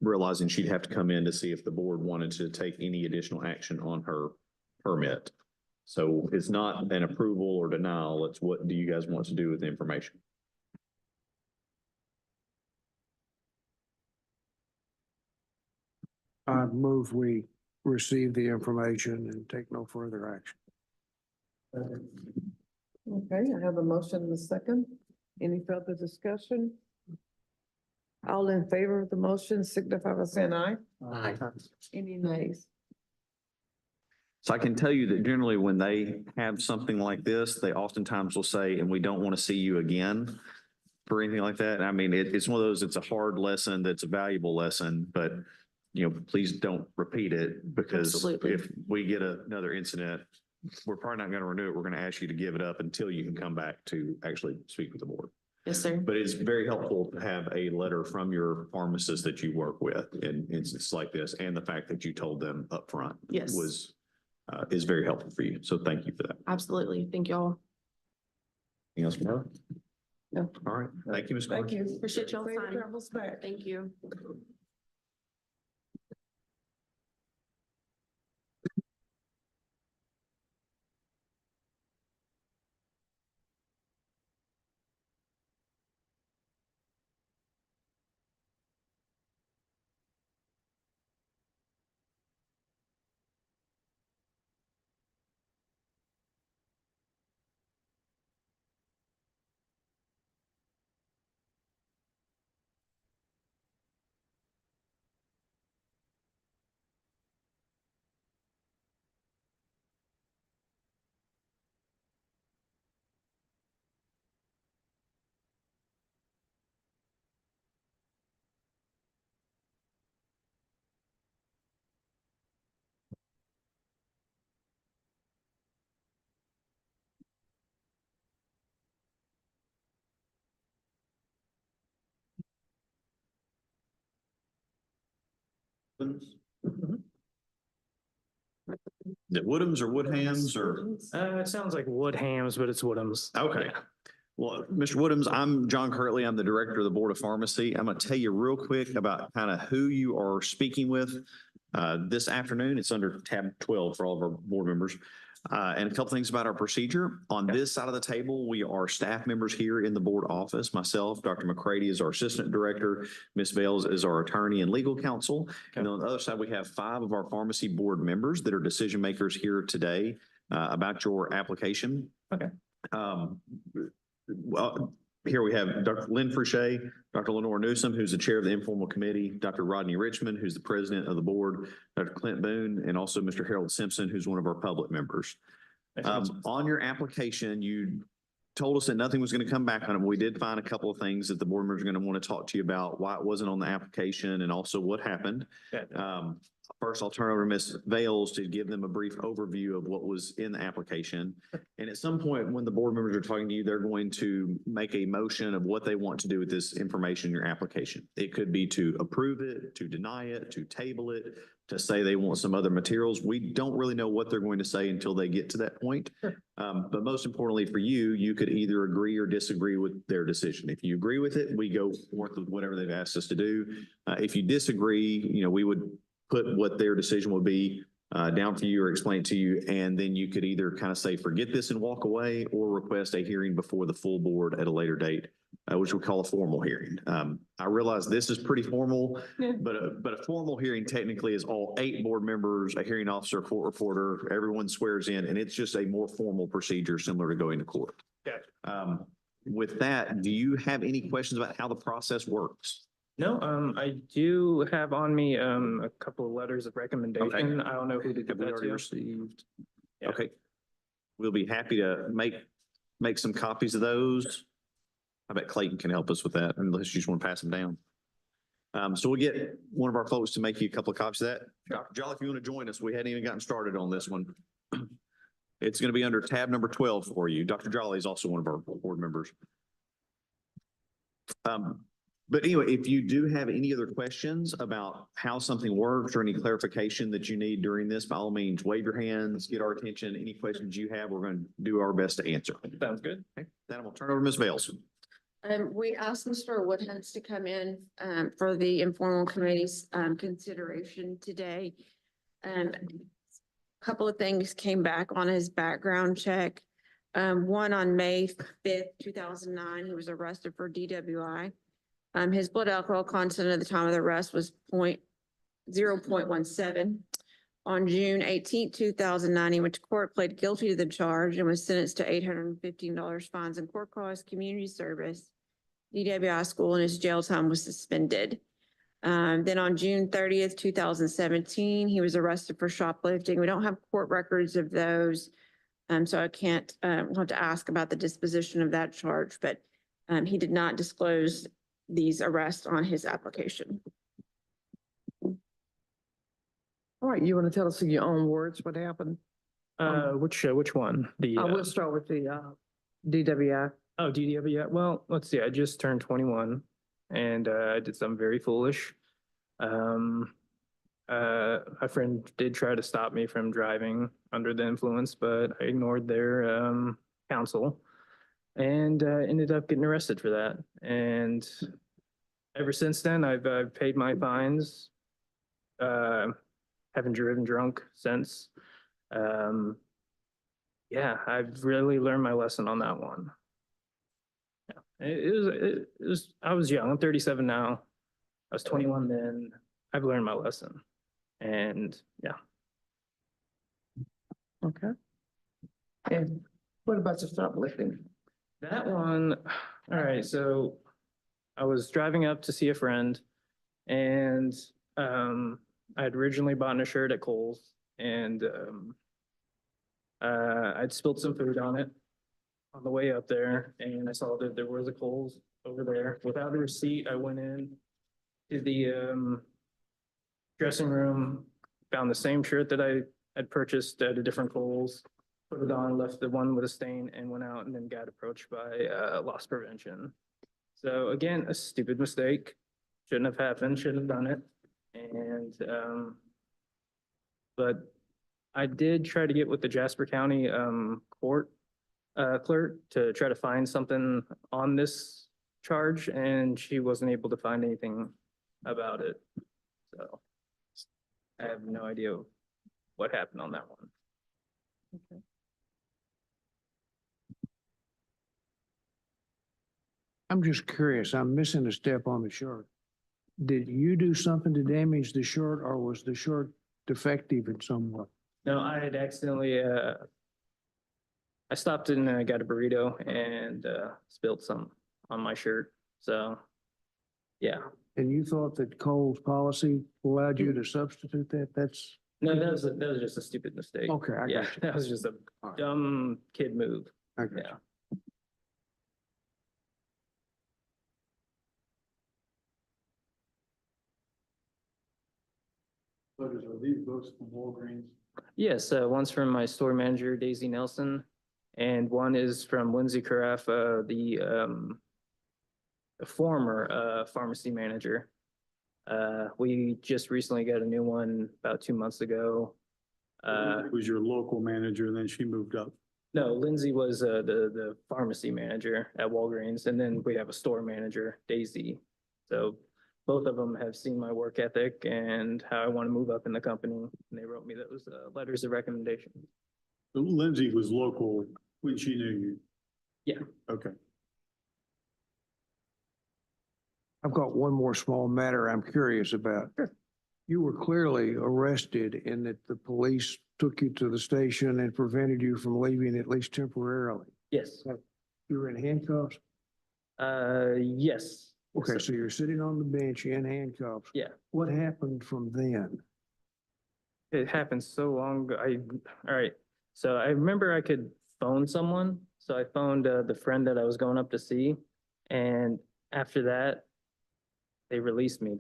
Realizing she'd have to come in to see if the board wanted to take any additional action on her permit. So it's not an approval or denial. It's what do you guys want to do with the information? I move we receive the information and take no further action. Okay, I have a motion and a second. Any further discussion? All in favor of the motion signify by saying aye. Aye. Any nays? So I can tell you that generally when they have something like this, they oftentimes will say, and we don't want to see you again for anything like that. I mean, it's one of those, it's a hard lesson, that's a valuable lesson, but you know, please don't repeat it because Absolutely. if we get another incident, we're probably not going to renew it. We're going to ask you to give it up until you can come back to actually speak with the board. Yes, sir. But it's very helpful to have a letter from your pharmacist that you work with in instances like this, and the fact that you told them upfront Yes. is very helpful for you. So thank you for that. Absolutely. Thank you all. Anything else, Mark? No. All right. Thank you, Ms. Carter. Thank you. Appreciate y'all's Safe time. travels back. Thank you. Is it Woodhams or Woodhams or? It sounds like Woodhams, but it's Woodhams. Okay. Yeah. Well, Mr. Woodhams, I'm John Curtley. I'm the Director of the Board of Pharmacy. I'm going to tell you real quick about kind of who you are speaking with this afternoon. It's under tab 12 for all of our board members. And a couple things about our procedure. On this side of the table, we are staff members here in the board office. Myself, Dr. McCready is our Assistant Director. Ms. Bales is our Attorney and Legal Counsel. And on the other side, we have 5 of our pharmacy board members that are decision makers here today about your application. Okay. Well, here we have Dr. Lynn Fouché, Dr. Lenore Newsom, who's the chair of the informal committee, Dr. Rodney Richmond, who's the president of the board, Dr. Clint Boone, and also Mr. Harold Simpson, who's one of our public members. On your application, you told us that nothing was going to come back on it. We did find a couple of things that the board members are going to want to talk to you about, why it wasn't on the application and also what happened. First, I'll turn over to Ms. Vales to give them a brief overview of what was in the application. And at some point, when the board members are talking to you, they're going to make a motion of what they want to do with this information in your application. It could be to approve it, to deny it, to table it, to say they want some other materials. We don't really know what they're going to say until they get to that point. But most importantly for you, you could either agree or disagree with their decision. If you agree with it, we go forth with whatever they've asked us to do. If you disagree, we would put what their decision would be down for you or explain it to you. And then you could either kind of say, forget this and walk away, or request a hearing before the full board at a later date, which we call a formal hearing. I realize this is pretty formal, but a formal hearing technically is all 8 board members, a hearing officer, court reporter, everyone swears in, and it's just a more formal procedure similar to going to court. With that, do you have any questions about how the process works? No, I do have on me, a couple of letters of recommendation. I don't know who to give that to. Received. Yeah. Okay. We'll be happy to make some copies of those. I bet Clayton can help us with that unless you just want to pass them down. So we'll get one of our folks to make you a couple of copies of that. Dr. Jolly, if you want to join us, we hadn't even gotten started on this one. It's going to be under tab number 12 for you. Dr. Jolly is also one of our board members. But anyway, if you do have any other questions about how something works or any clarification that you need during this, by all means, wave your hands, get our attention. Any questions you have, we're going to do our best to answer. Sounds good. Okay. Then I'm going to turn over to Ms. Vales. We asked Mr. Woodhams to come in for the informal committee's consideration today. A couple of things came back on his background check. One on May 5th, 2009, he was arrested for DWI. His blood alcohol content at the time of the arrest was 0.17. On June 18th, 2009, he went to court, pled guilty to the charge, and was sentenced to $815 fines and court costs, community service, DWI school, and his jail time was suspended. Then on June 30th, 2017, he was arrested for shoplifting. We don't have court records of those, so I can't, we'll have to ask about the disposition of that charge, but he did not disclose these arrests on his application. All right, you want to tell us in your own words what happened? Which one? We'll start with the DWI. Oh, DWI. Well, let's see. I just turned 21 and I did something very foolish. A friend did try to stop me from driving under the influence, but I ignored their counsel and ended up getting arrested for that. And ever since then, I've paid my fines. Haven't driven drunk since. Yeah, I've really learned my lesson on that one. Yeah, it was, I was young. I'm 37 now. I was 21 then. I've learned my lesson. And yeah. Okay. And what about the shoplifting? That one, all right, so I was driving up to see a friend and I had originally bought a shirt at Kohl's and I'd spilled some food on it on the way up there, and I saw that there was a Kohl's over there. Without a receipt, I went in to the dressing room, found the same shirt that I had purchased at a different Kohl's, put it on, left the one with a stain, and went out and then got approached by loss prevention. So again, a stupid mistake. Shouldn't have happened, shouldn't have done it. And but I did try to get with the Jasper County court clerk to try to find something on this charge, and she wasn't able to find anything about it. So I have no idea what happened on that one. I'm just curious, I'm missing a step on the shirt. Did you do something to damage the shirt or was the shirt defective in some way? No, I had accidentally, I stopped and I got a burrito and, spilled some on my shirt. So, yeah. And you thought that Cole's policy allowed you to substitute that? That's, No, that was just a stupid mistake. okay, I Yeah, got you. that was just a All right, dumb kid move. I got Yeah. you. Are these books from Walgreens? Yes, one's from my store manager, Daisy Nelson, and one is from Lindsay Carafa, the former pharmacy manager. We just recently got a new one about 2 months ago. Was your local manager, and then she moved up. No, Lindsay was the pharmacy manager at Walgreens, and then we have a store manager, Daisy. So both of them have seen my work ethic and how I want to move up in the company, and they wrote me those letters of recommendation. Lindsay was local when she knew you. Yeah. Okay. I've got one more small matter I'm curious about. Sure. You were clearly arrested in that the police took you to the station and prevented you from leaving at least temporarily. Yes. You were in handcuffs? Yes. Okay, so you're sitting on the bench in handcuffs. Yeah. What happened from then? It happened so long ago. All right. So I remember I could phone someone. So I phoned the friend that I was going up to see. And after that, they released me.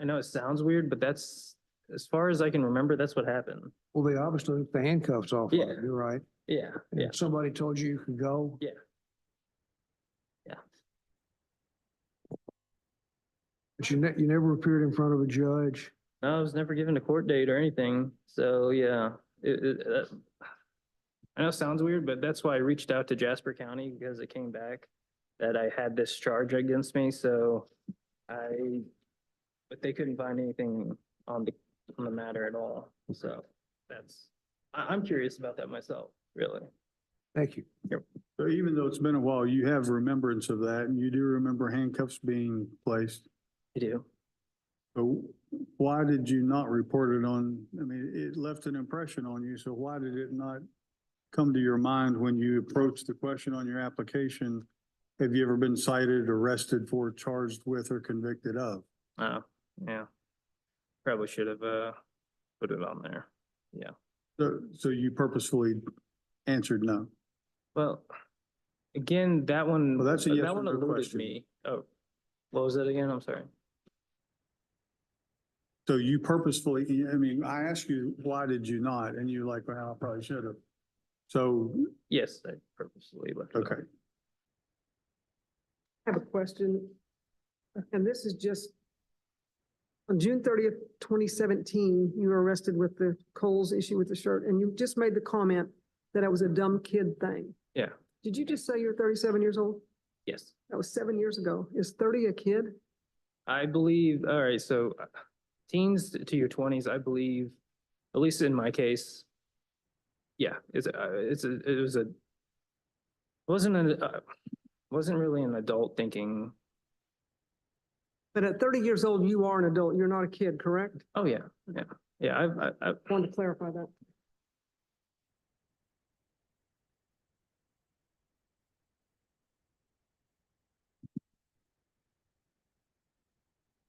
I know it sounds weird, but that's, as far as I can remember, that's what happened. Well, they obviously took the handcuffs off of Yeah. you, right? Yeah, And yeah, somebody told you you could go? yeah. Yeah. But you never appeared in front of a judge? No, I was never given a court date or anything. So, yeah, I know it sounds weird, but that's why I reached out to Jasper County, because it came back that I had this charge against me. So but they couldn't find anything on the matter at all. So I'm curious about that myself, really. Thank you. So even though it's been a while, you have remembrance of that, and you do remember handcuffs being placed. I do. So why did you not report it on? I mean, it left an impression on you, so why did it not come to your mind when you approached the question on your application? Have you ever been cited, arrested for, charged with, or convicted of? Oh, yeah. Probably should have put it on there. Yeah. So you purposefully answered no. Well, again, that one, Well, that's a yes that or one no eluded question. me. Oh, what was that again? I'm sorry. So you purposefully, I mean, I asked you, why did you not? And you're like, well, I probably should have. So, Yes, I purposely left it. okay. I have a question. And this is just on June 30th, 2017, you were arrested with the Coles issue with the shirt, and you just made the comment that it was a dumb kid thing. Yeah. Did you just say you're 37 years old? Yes. That was 7 years ago. Is 30 a kid? I believe, all right, so teens to your 20s, I believe, at least in my case, yeah, wasn't really an adult thinking. But at 30 years old, you are an adult. You're not a kid, correct? Oh, yeah, yeah, yeah, I Wanted to clarify that.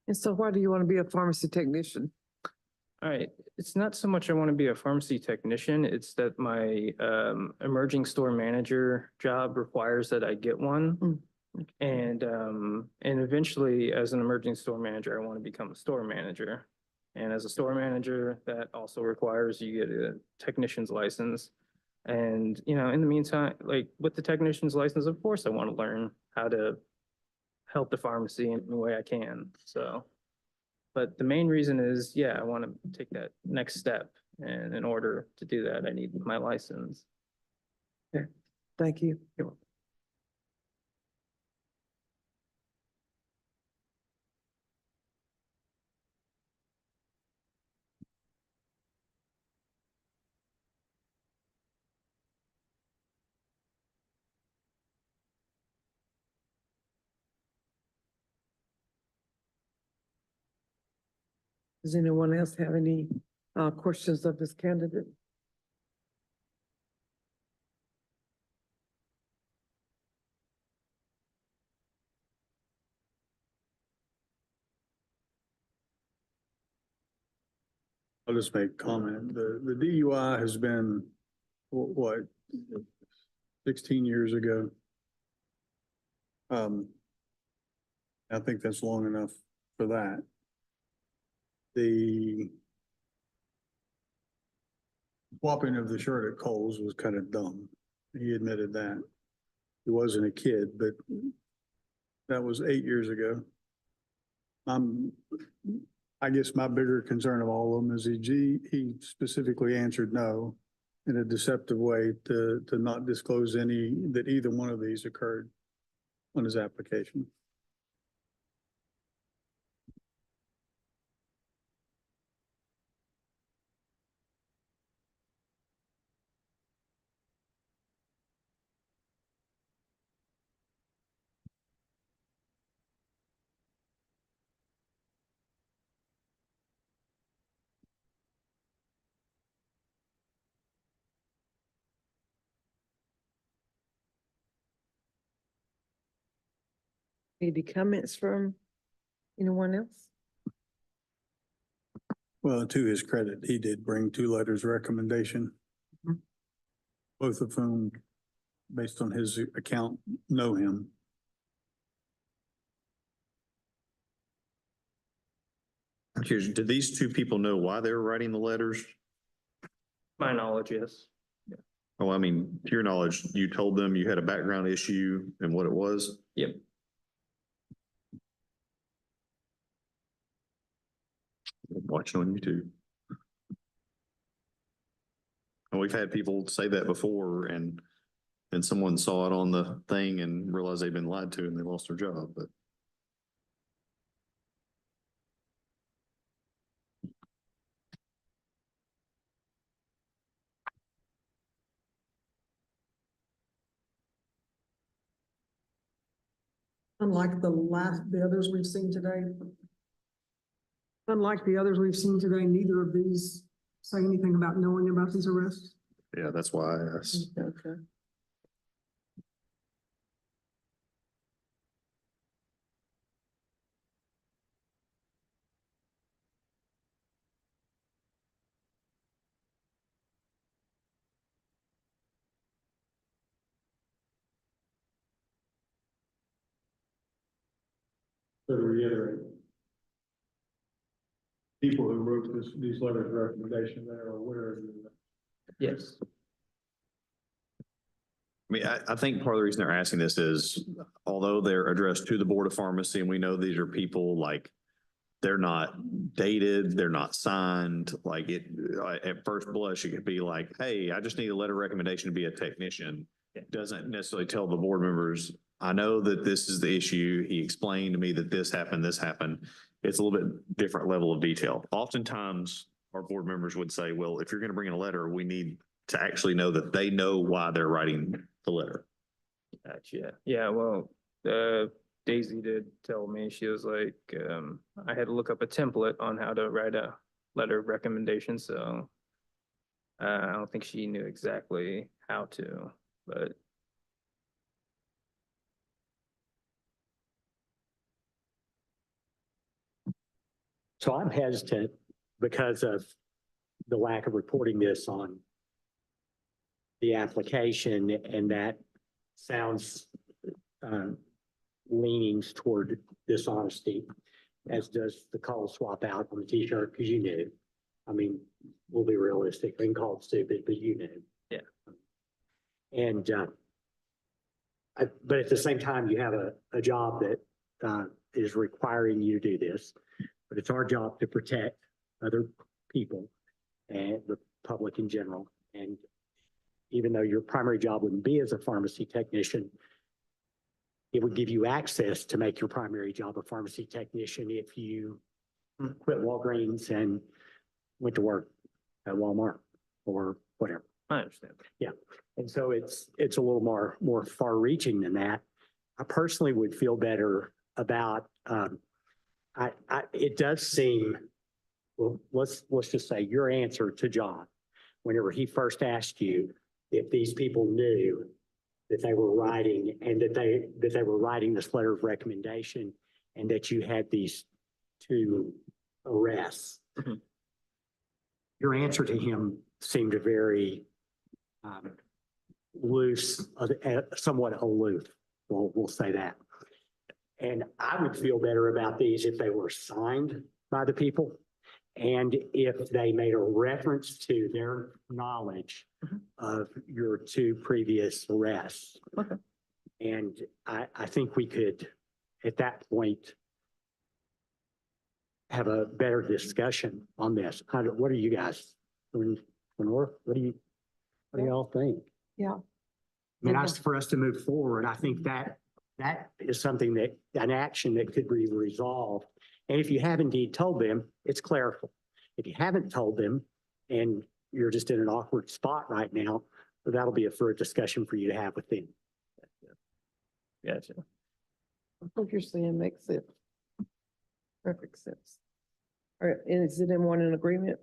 And so why do you want to be a pharmacy technician? all right, it's not so much I want to be a pharmacy technician, it's that my emerging store manager job requires that I get one. And eventually, as an emerging store manager, I want to become a store manager. And as a store manager, that also requires you get a technician's license. And, you know, in the meantime, like with the technician's license, of course, I want to learn how to help the pharmacy in any way I can, so. But the main reason is, yeah, I want to take that next step. And in order to do that, I need my license. Thank you. Does anyone else have any questions of this candidate? I'll just make a comment. The DUI has been, what, 16 years ago? I think that's long enough for that. The swapping of the shirt at Kohl's was kind of dumb. He admitted that. He wasn't a kid, but that was 8 years ago. I guess my bigger concern of all of them is he specifically answered no in a deceptive way to not disclose that either one of these occurred on his application. Any comments from anyone else? Well, to his credit, he did bring 2 letters of recommendation. Both of whom, based on his account, know him. I'm curious, did these 2 people know why they were writing the letters? My knowledge, yes. Oh, I mean, to your knowledge, you told them you had a background issue and what it was? Yep. Watching on YouTube. And we've had people say that before and someone saw it on the thing and realized they've been lied to and they lost their job, but. Unlike the others we've seen today. Unlike the others we've seen today, neither of these say anything about knowing about these arrests. Yeah, that's why I asked. Okay. So to reiterate, people who wrote these letters of recommendation, they are aware of that. Yes. I mean, I think part of the reason they're asking this is, although they're addressed to the Board of Pharmacy, and we know these are people like, they're not dated, they're not signed, like at first blush, it could be like, hey, I just need a letter of recommendation to be a technician. It doesn't necessarily tell the board members, I know that this is the issue. He explained to me that this happened, this happened. It's a little bit different level of detail. Oftentimes, our board members would say, well, if you're going to bring in a letter, we need to actually know that they know why they're writing the letter. Gotcha. Yeah, well, Daisy did tell me, she was like, I had to look up a template on how to write a letter of recommendation, so I don't think she knew exactly how to, but So I'm hesitant because of the lack of reporting this on the application, and that sounds leanings toward dishonesty, as does the call swap out on the t-shirt, because you knew. I mean, we'll be realistic, we can call it stupid, but you knew. Yeah. And but at the same time, you have a job that is requiring you to do this, but it's our job to protect other people and the public in general. And even though your primary job wouldn't be as a pharmacy technician, it would give you access to make your primary job a pharmacy technician if you quit Walgreens and went to work at Walmart or whatever. I understand. And so it's a little more far reaching than that. I personally would feel better about, it does seem, well, let's just say your answer to John, whenever he first asked you if these people knew that they were writing and that they were writing this letter of recommendation and that you had these two arrests. Mhm. Your answer to him seemed very loose, somewhat aloof. We'll say that. And I would feel better about these if they were signed by the people and if they made a reference to their knowledge of your two previous arrests. Okay. And I think we could, at that point, have a better discussion on this. What are you guys? Lenore, what do y'all think? Yeah. I mean, for us to move forward, I think that is something an action that could be resolved. And if you have indeed told them, it's clerical. If you haven't told them and you're just in an awkward spot right now, that'll be for a discussion for you to have with them. Gotcha. What you're saying makes sense. Perfect sense. All right, and is anyone in agreement?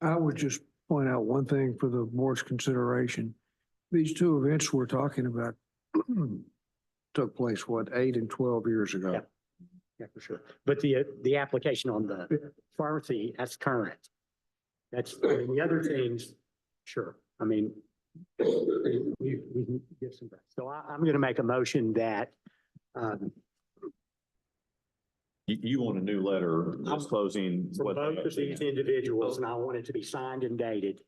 I would just point out one thing for the board's consideration. These two events we're talking about took place, what, 8 and 12 years ago? Yeah. Yeah, for sure. But the application on the pharmacy, that's current. I mean, the other things, sure. I mean, we can give some. So I'm going to make a motion that You want a new letter disclosing for what both they of these individuals, and I want it to be signed and dated.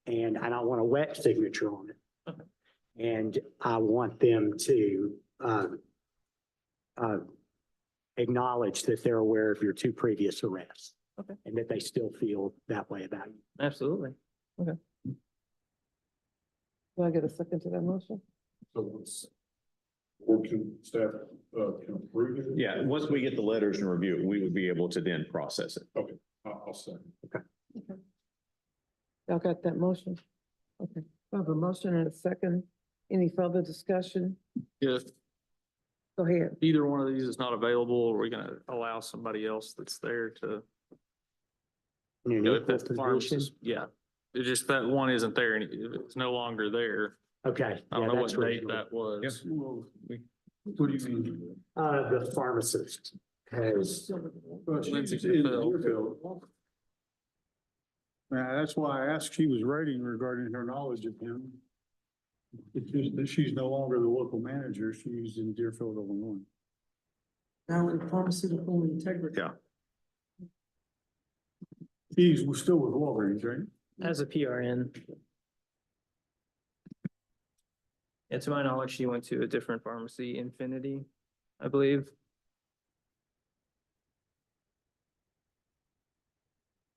And I want a wet signature on it. And I want them to acknowledge that they're aware of your two previous arrests. Okay. And that they still feel that way about you. Absolutely. Do I get a second to that motion? Or can staff, can approve it? Yeah, once we get the letters and review it, we would be able to then process it. Okay, I'll second. Y'all got that motion? Okay, I have a motion and a second. Any further discussion? If Go ahead. either one of these is not available, are we gonna allow somebody else that's there to, In an you know, if equal that's the position. pharmacist? Yeah. It's just that one isn't there and if it's no longer there. Okay. I don't yeah, know that's what date reasonable. that was. What do you mean? The pharmacist has, Lindsay She's in Defoe. Deerfield. That's why I asked, she was writing regarding her knowledge of him. It's just that she's no longer the local manager, she's in Deerfield, Illinois. Now in pharmaceutical integrity. Yeah. We're still with Walgreens, right? As a PRN. And to my knowledge, she went to a different pharmacy, Infinity, I believe.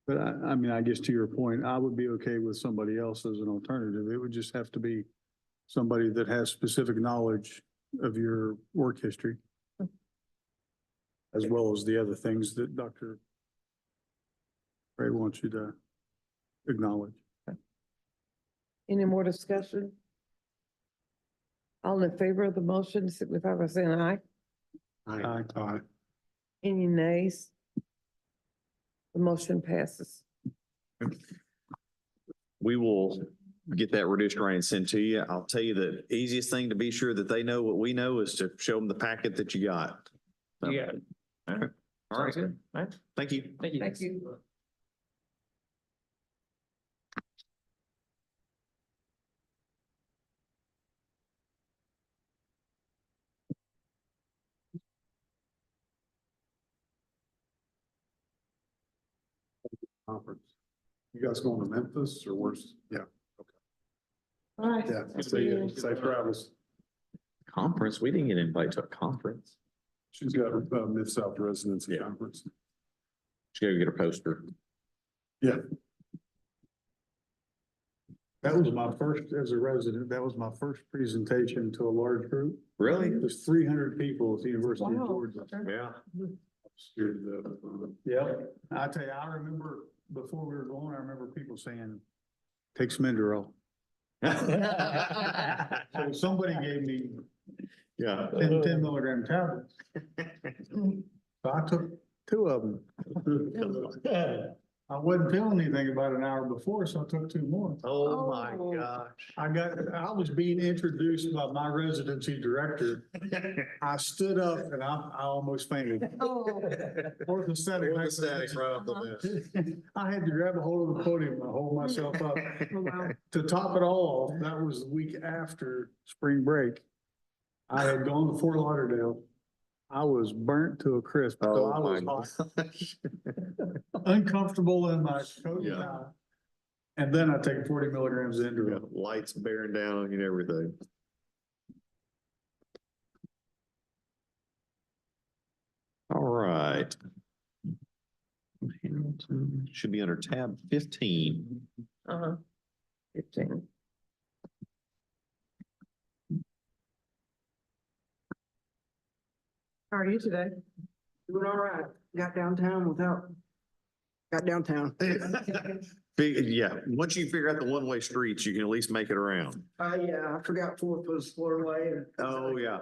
But I mean, I guess to your point, I would be okay with somebody else as an alternative. It would just have to be somebody that has specific knowledge of your work history. As well as the other things that Dr. Ray wants you to acknowledge. Any more discussion? All in favor of the motion, signify by saying aye. Aye. Any nays? The motion passes. We will get that reduced rate and sent to you. I'll tell you the easiest thing to be sure that they know what we know is to show them the packet that you got. So, You got it. All right. all right, Sounds good. All right. thank you. Thank you. Thank you. Conference. You guys going to Memphis or where's? Yeah. All right. Yeah. Safe travels. Conference, we didn't get invited to a conference. She's got a Mid-South Residency Conference. She gotta get a poster. Yeah. That was my first, as a resident, that was my first presentation to a large group. Really? There's 300 people at the University of Wow. Georgia. Yeah. Yeah, I tell you, I remember before we were going, I remember people saying, take some Inderol. So somebody gave me Yeah. 10 milligram tablets. So I took 2 of them. I wasn't feeling anything about an hour before, so I took 2 more. Oh, my gosh. I was being introduced by my residency director. I stood up and I almost fainted. Orthostatic. Orthostatic right off the bat. I had to grab a hold of the podium and hold myself up. To top it all off, that was the week after spring break. I had gone to Fort Lauderdale. I was burnt to a crisp. So Oh, I was my hot, uncomfortable in my coat and Yeah. tie. And then I take 40 milligrams of Yeah, Inderol. lights bearing down on you and everything. All right. Hamilton should be under tab 15. 15. How are you today? Doing all right. Got downtown. Yeah, once you figure out the one-way streets, you can at least make it around. Yeah, I forgot Fourth was Florida Way. Oh, yeah.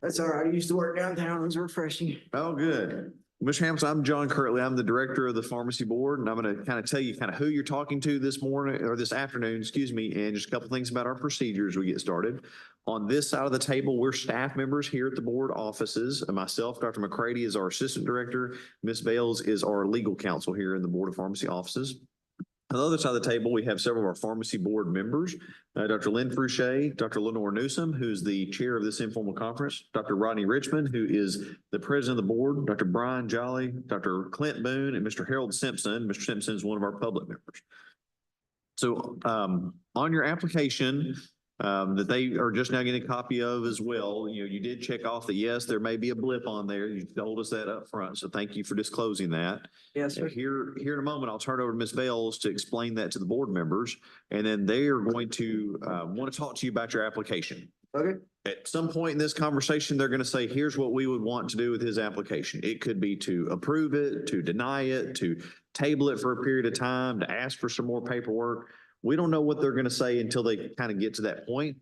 That's all right. I used to work downtown. It was refreshing. Oh, good. Mr. Hamilton, I'm John Kirtley. I'm the director of the pharmacy board, and I'm going to kind of tell you kind of who you're talking to this morning or this afternoon, excuse me, and just a couple things about our procedures as we get started. On this side of the table, we're staff members here at the board offices. And myself, Dr. McCready, is our assistant director. Ms. Bales is our legal counsel here in the Board of Pharmacy offices. On the other side of the table, we have several of our pharmacy board members, Dr. Lynn Frouchet, Dr. Lenore Newsom, who's the chair of this informal conference, Dr. Rodney Richmond, who is the president of the board, Dr. Brian Jolly, Dr. Clint Boone, and Mr. Harold Simpson. Mr. Simpson is one of our public members. So on your application, that they are just now getting a copy of as well. You did check off that, yes, there may be a blip on there. You told us that up front. So thank you for disclosing that. Yes, And here in a moment, I'll turn it over to Ms. Bales to explain that to the board members. And then they are going to want to talk to you about your application. Okay. At some point in this conversation, they're going to say, here's what we would want to do with his application. It could be to approve it, to deny it, to table it for a period of time, to ask for some more paperwork. We don't know what they're going to say until they kind of get to that point.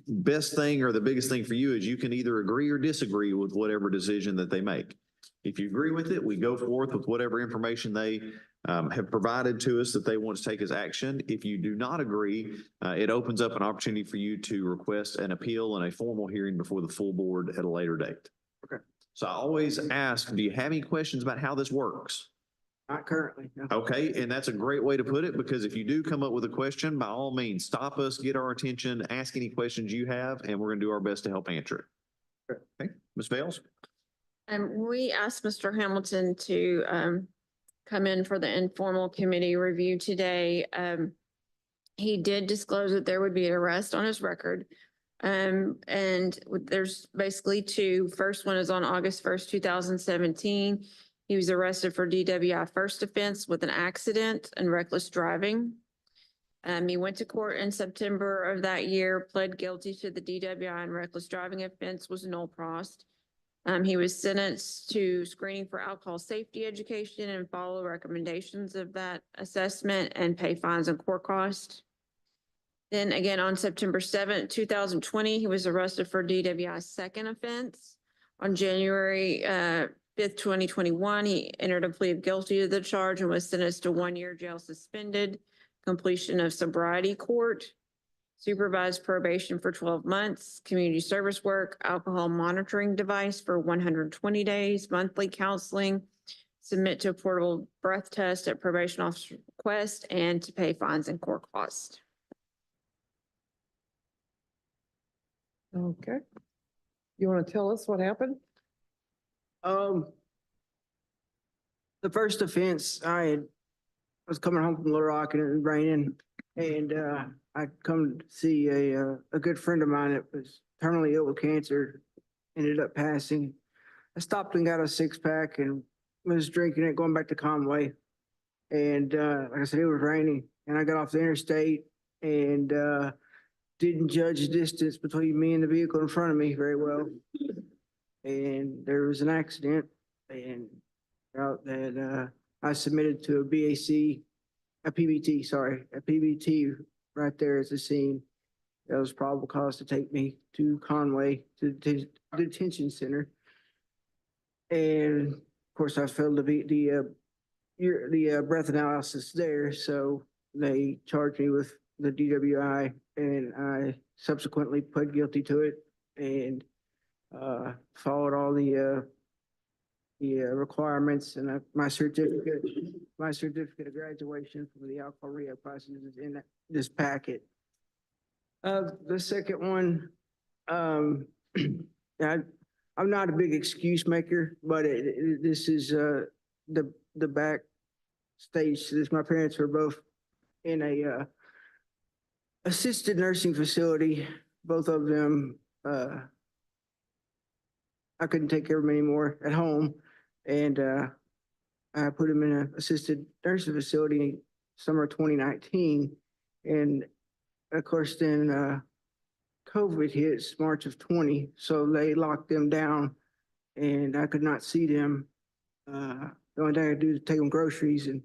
Best thing or the biggest thing for you is you can either agree or disagree with whatever decision that they make. If you agree with it, we go forth with whatever information they have provided to us that they want to take as action. If you do not agree, it opens up an opportunity for you to request an appeal and a formal hearing before the full board at a later date. Okay. So I always ask, do you have any questions about how this works? Not currently. No. Okay, and that's a great way to put it, because if you do come up with a question, by all means, stop us, get our attention, ask any questions you have, and we're going to do our best to help answer it. Okay, Ms. Bales? We asked Mr. Hamilton to come in for the informal committee review today. He did disclose that there would be an arrest on his record. And there's basically 2. First one is on August 1st, 2017. He was arrested for DWI first offense with an accident and reckless driving. He went to court in September of that year, pled guilty to the DWI and reckless driving offense, was null prost. He was sentenced to screening for alcohol safety education and follow recommendations of that assessment and pay fines and court costs. Then again, on September 7th, 2020, he was arrested for DWI's second offense. On January 5th, 2021, he entered a plea of guilty to the charge and was sentenced to 1 year jail suspended, completion of sobriety court, supervised probation for 12 months, community service work, alcohol monitoring device for 120 days, monthly counseling, submit to a portable breath test at probation officer request, and to pay fines and court costs. Okay. You want to tell us what happened? The first offense, I was coming home from Little Rock and it was raining, and I come to see a good friend of mine that was terminally ill with cancer, ended up passing. I stopped and got a 6-pack and was drinking it, going back to Conway. And like I said, it was raining, and I got off the interstate and didn't judge the distance between me and the vehicle in front of me very well. And there was an accident and out that I submitted to a PBT right there at the scene. That was probable cause to take me to Conway to the detention center. And of course, I failed the breath analysis there, so they charged me with the DWI, and I subsequently pled guilty to it and followed all the requirements, and my certificate of graduation from the alcohol rehab classes is in this packet. The second one, I'm not a big excuse maker, but this is the back stage to this. My parents were both in a assisted nursing facility. Both of them, I couldn't take care of them anymore at home, and I put them in an assisted nursing facility summer 2019, and of course then COVID hits March of 20, so they locked them down, and I could not see them. The only thing I could do is take them groceries, and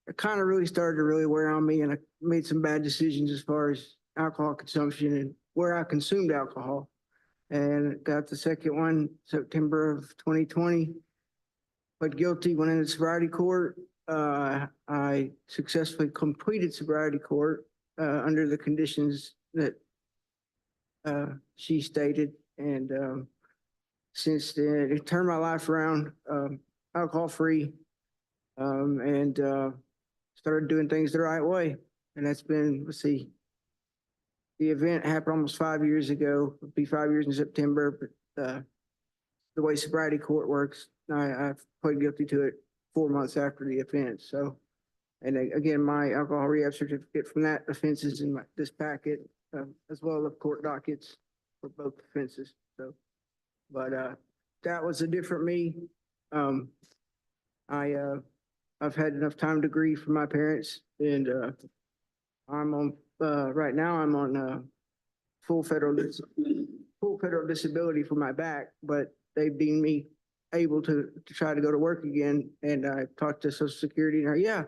it kind of really started to really wear on me, and I made some bad decisions as far as alcohol consumption and where I consumed alcohol. And got the second one September of 2020. Pled guilty, went into sobriety court. I successfully completed sobriety court under the conditions that she stated. And since then, it turned my life around, alcohol free, and started doing things the right way. And that's been, let's see, the event happened almost 5 years ago. It'll be 5 years in September, but the way sobriety court works, I pled guilty to it 4 months after the offense. So, and again, my alcohol rehab certificate from that offense is in this packet, as well as court dockets for both offenses. So, but that was a different me. I've had enough time to grieve for my parents, and I'm on right now. I'm on full federal disability for my back, but they deemed me able to try to go to work again. And I talked to Social Security, and yeah,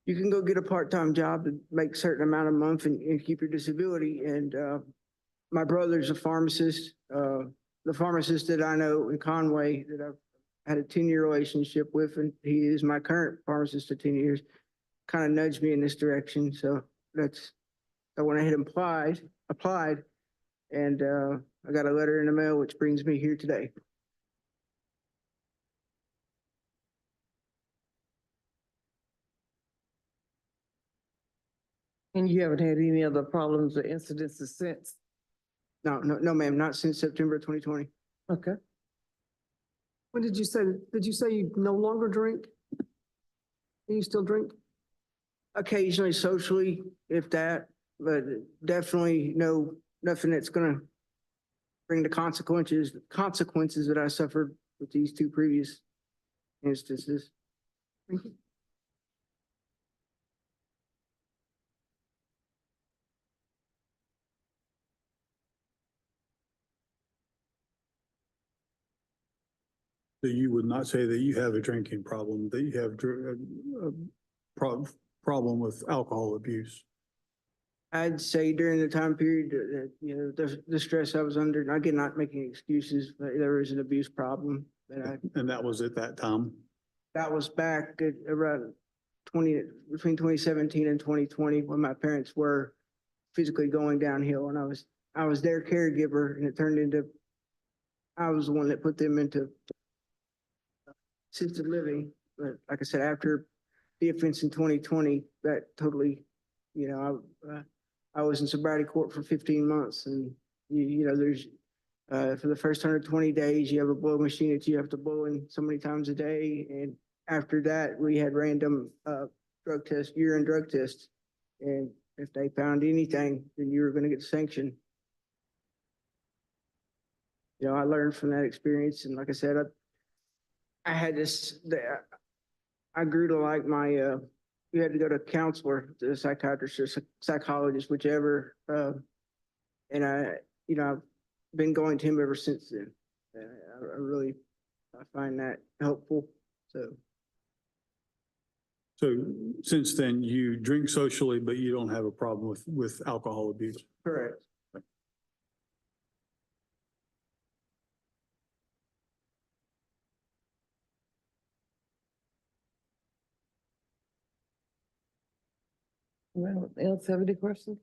you can go get a part-time job to make a certain amount a month and keep your disability. And my brother's a pharmacist. The pharmacist that I know in Conway that I've had a 10-year relationship with, and he is my current pharmacist for 10 years, kind of nudged me in this direction. So I went ahead and applied, and I got a letter in the mail, which brings me here today. And you haven't had any other problems or incidences since? No, ma'am, not since September 2020. Okay. When did you say you no longer drink? Do you still drink? Occasionally socially, if that, but definitely nothing that's gonna bring the consequences that I suffered with these two previous instances. Thank you. So you would not say that you have a drinking problem, that you have problem with alcohol abuse? I'd say during the time period that, the stress I was under, and again, not making excuses, but there was an abuse problem And that was at that time? that was back at around between 2017 and 2020, when my parents were physically going downhill, and I was their caregiver, and it turned into, I was the one that put them into assisted living. But like I said, after the offense in 2020, that totally, I was in sobriety court for 15 months, and there's for the first 120 days, you have a blow machine that you have to blow in so many times a day, and after that, we had random urine drug tests, and if they found anything, then you were going to get sanctioned. I learned from that experience, and like I said, I had this. I grew to like my you had to go to a counselor, to a psychiatrist or psychologist, whichever. And I've been going to him ever since then. I really, I find that helpful, so. So since then, you drink socially, but you don't have a problem with alcohol abuse? Correct. Anyone else have any questions?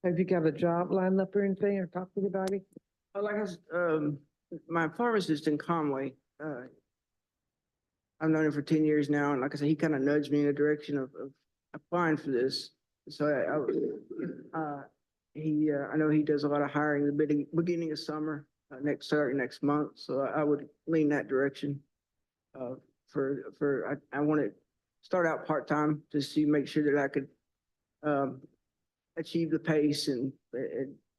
Have you got a job lined up or anything, or talked to anybody? Like my pharmacist in Conway, I've known him for 10 years now, and like I said, he kind of nudged me in the direction of applying for this. So I know he does a lot of hiring in the beginning of summer, starting next month. So I would lean that direction. I want to start out part-time just to make sure that I could achieve the pace and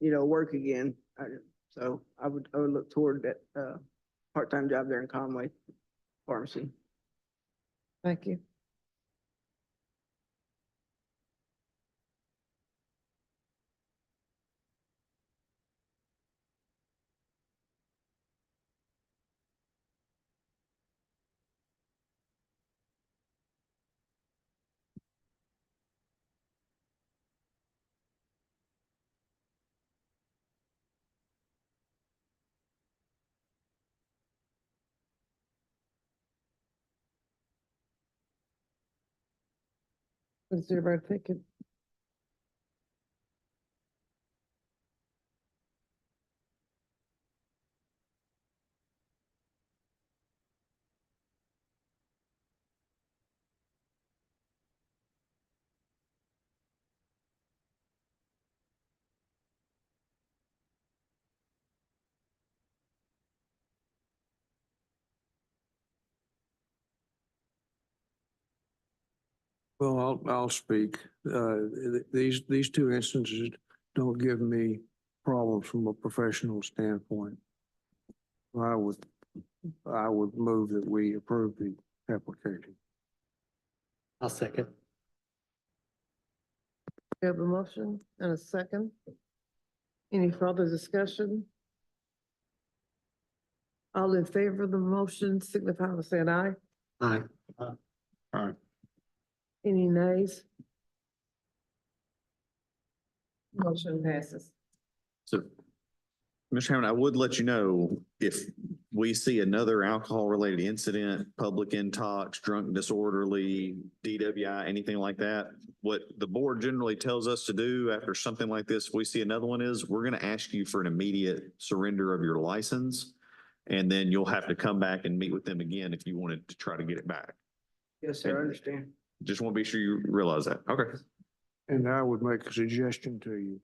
work again. So I would look toward that part-time job there in Conway Pharmacy. Thank you. What's everybody thinking? Well, I'll speak. These two instances don't give me problems from a professional standpoint. I would move that we approve the application. I'll second. We have a motion and a second. Any further discussion? All in favor of the motion signify by saying aye. Aye. Any nays? Motion passes. So, Mr. Hammond, I would let you know if we see another alcohol-related incident, public intox, drunk disorderly, DWI, anything like that, what the board generally tells us to do after something like this, if we see another one is, we're going to ask you for an immediate surrender of your license. And then you'll have to come back and meet with them again if you wanted to try to get it back. Yes, sir, I understand. Just want to be sure you realize that. Okay. And I would make a suggestion to you.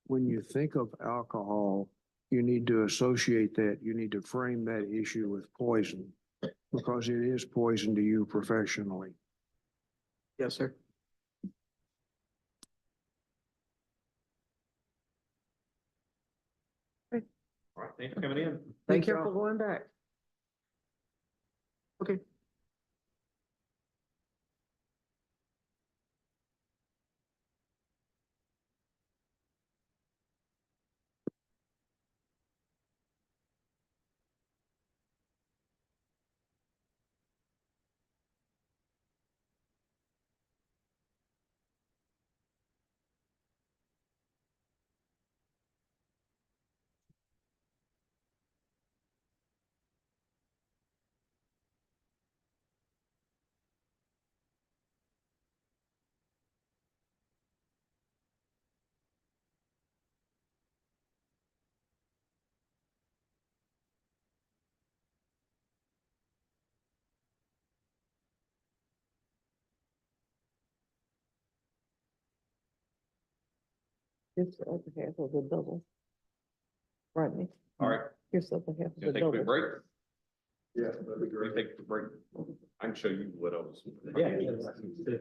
When you think of alcohol, you need to associate that, you need to frame that issue with poison, because it is poison to you professionally. Yes, sir. All right. Thanks for coming in. Be Thank you. careful going back. Okay. Here's the other half of the double. Rodney, All right, here's the other half of the gonna take a quick double. break? Yeah, that'd be great. Take a break. I can show you what I was. Yeah.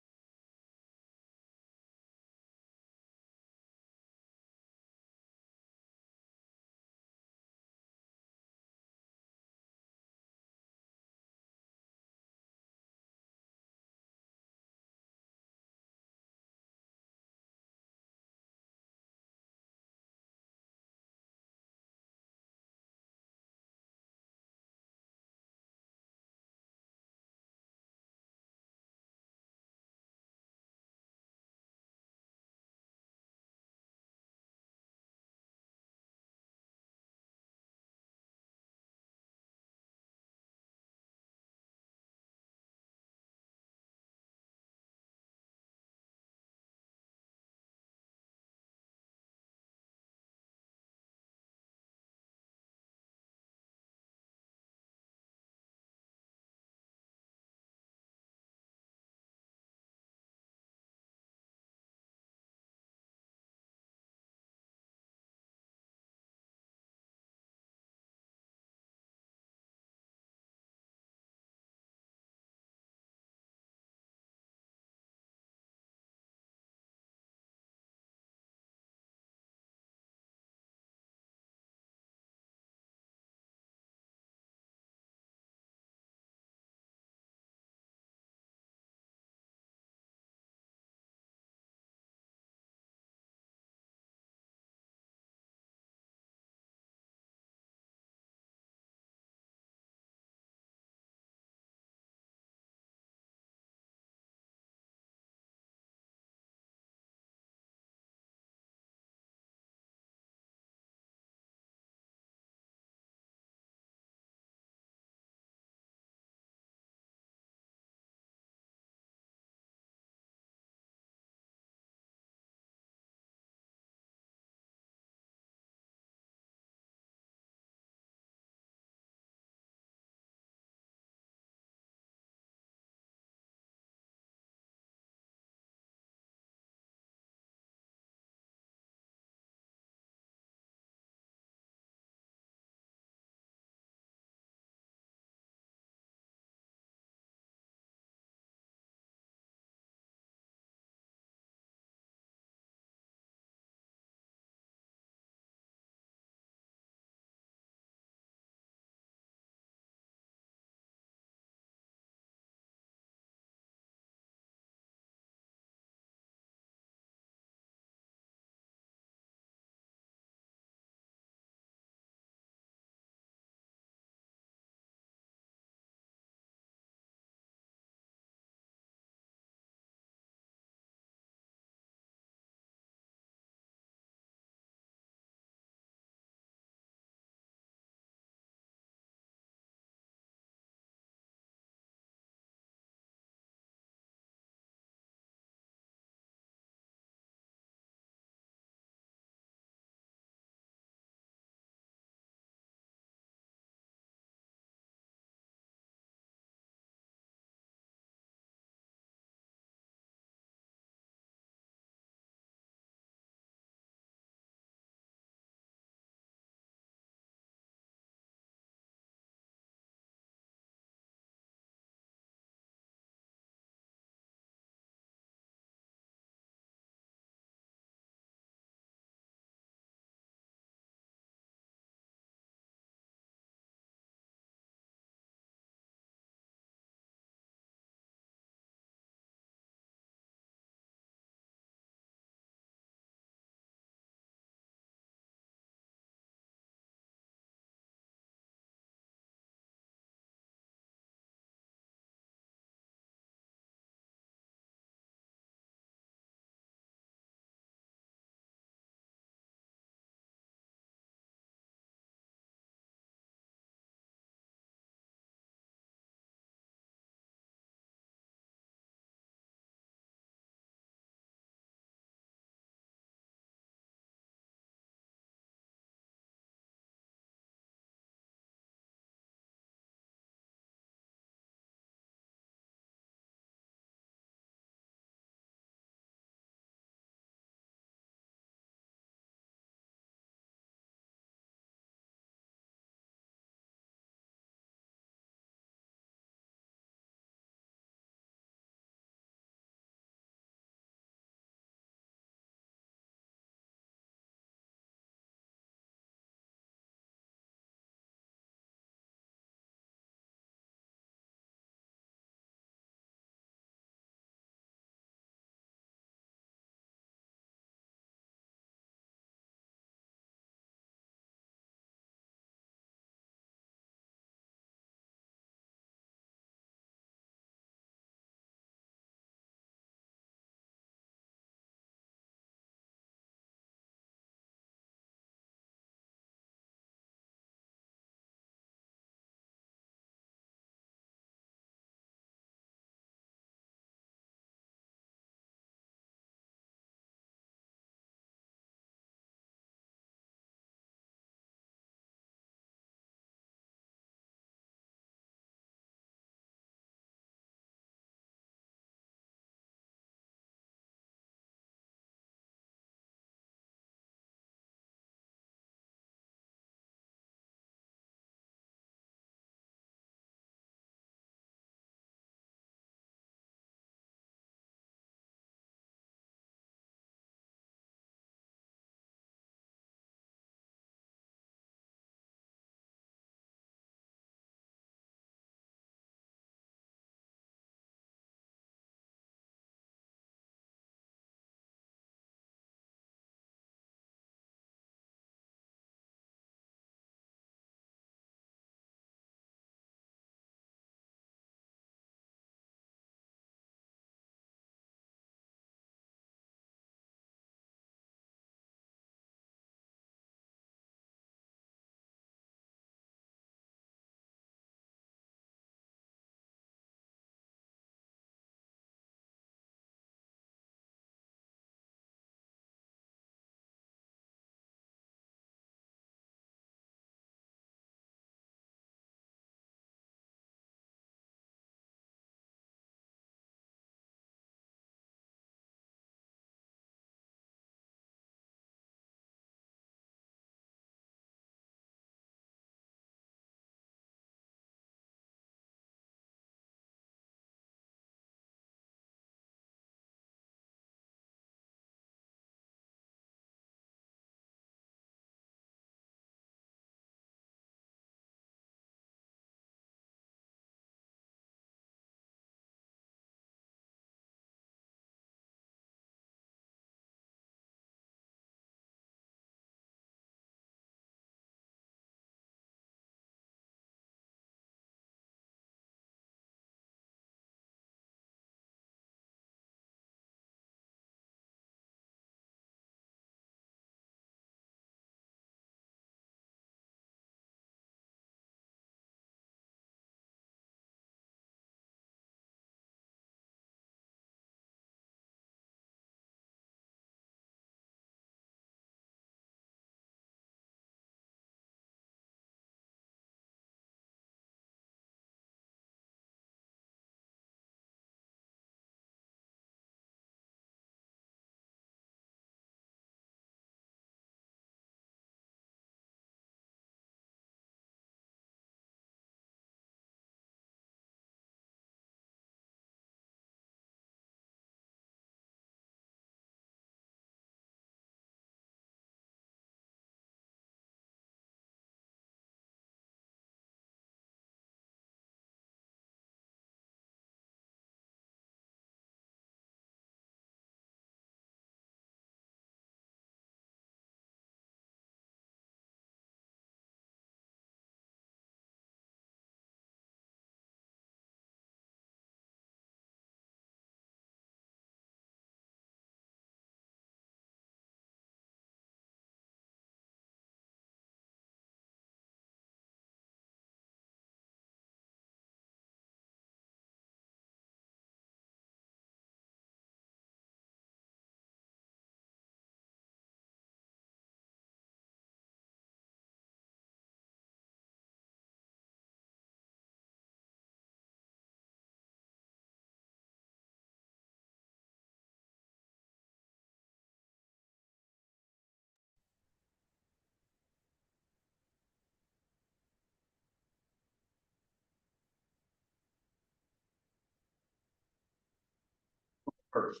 first.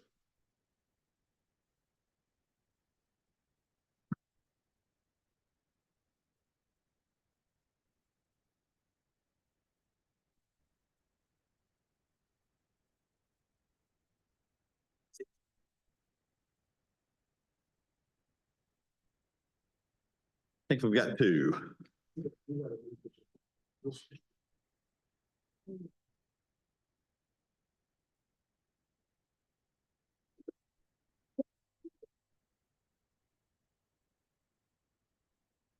I think we've got two.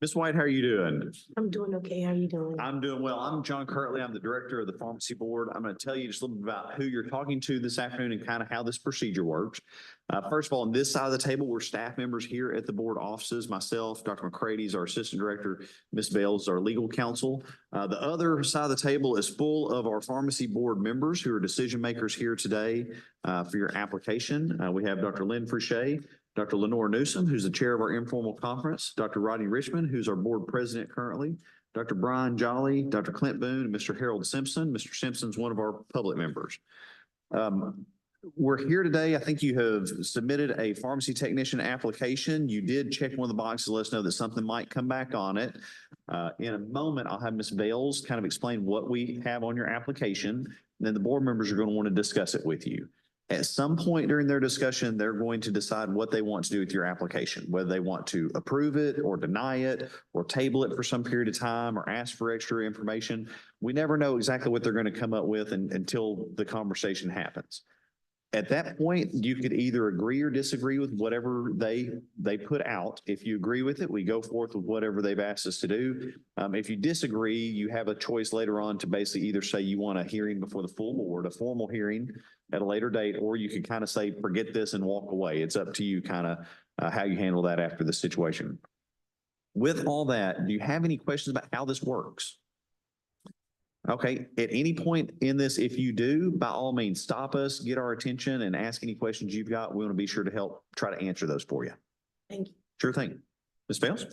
Ms. White, how are you doing? I'm doing okay. How you doing? I'm doing well. I'm John Kirtley. I'm the director of the pharmacy board. I'm going to tell you just a little bit about who you're talking to this afternoon and kind of how this procedure works. First of all, on this side of the table, we're staff members here at the board offices. Myself, Dr. McCready is our assistant director. Ms. Bales is our legal counsel. The other side of the table is full of our pharmacy board members who are decision makers here today for your application. We have Dr. Lynn Fouché, Dr. Lenore Newsom, who's the chair of our informal conference, Dr. Rodney Richmond, who's our board president currently, Dr. Brian Jolly, Dr. Clint Boone, and Mr. Harold Simpson. Mr. Simpson's one of our public members. We're here today. I think you have submitted a pharmacy technician application. You did check one of the boxes, let us know that something might come back on it. In a moment, I'll have Ms. Bales kind of explain what we have on your application. And then the board members are going to want to discuss it with you. At some point during their discussion, they're going to decide what they want to do with your application, whether they want to approve it or deny it or table it for some period of time or ask for extra information. We never know exactly what they're going to come up with until the conversation happens. At that point, you could either agree or disagree with whatever they put out. If you agree with it, we go forth with whatever they've asked us to do. If you disagree, you have a choice later on to basically either say you want a hearing before the full board, a formal hearing at a later date, or you could kind of say, forget this and walk away. It's up to you kind of how you handle that after the situation. With all that, do you have any questions about how this works? Okay, at any point in this, if you do, by all means, stop us, get our attention and ask any questions you've got. We want to be sure to help try to answer those for you. Thank you. Sure thing. Ms. Bales?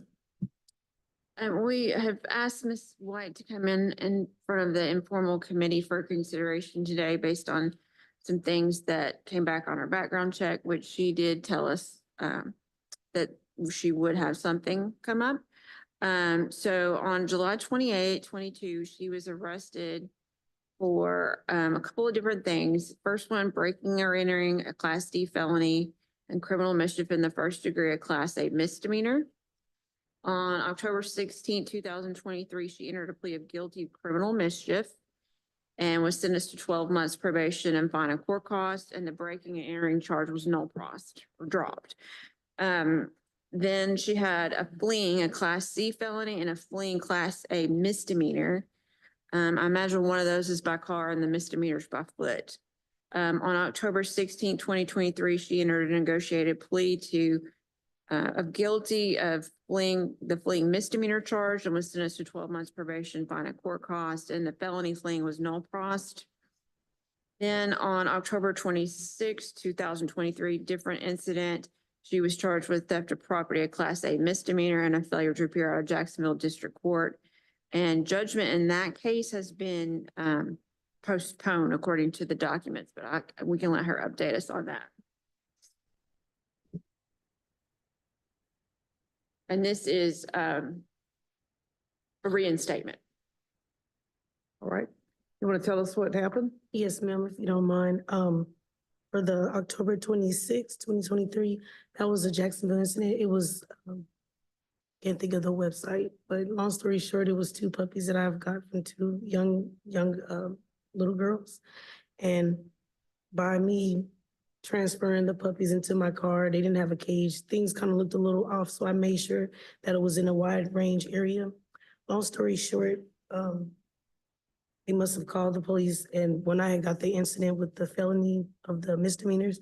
We have asked Ms. White to come in front of the informal committee for consideration today based on some things that came back on her background check, which she did tell us that she would have something come up. So on July 28, 22, she was arrested for a couple of different things. First one, breaking or entering a Class D felony and criminal mischief in the first degree, a Class A misdemeanor. On October 16, 2023, she entered a plea of guilty of criminal mischief and was sentenced to 12 months probation and fine and court costs, and the breaking and entering charge was no prost or dropped. Then she had a fleeing, a Class C felony, and a fleeing Class A misdemeanor. I imagine one of those is by car and the misdemeanors by foot. On October 16, 2023, she entered a negotiated plea of guilty of fleeing misdemeanor charge and was sentenced to 12 months probation, fine and court cost, and the felony fleeing was no prost. Then on October 26, 2023, different incident. She was charged with theft of property, a Class A misdemeanor, and a failure to appear out of Jacksonville District Court. And judgment in that case has been postponed according to the documents, but we can let her update us on that. And this is a reinstatement. All right. You want to tell us what happened? Yes, ma'am, if you don't mind. For the October 26, 2023, that was a Jacksonville incident. It was, can't think of the website, but long story short, it was two puppies that I've got from two young little girls. And by me transferring the puppies into my car, they didn't have a cage. Things kind of looked a little off, so I made sure that it was in a wide range area. Long story short, they must have called the police, and when I had got the incident with the felony of the misdemeanors,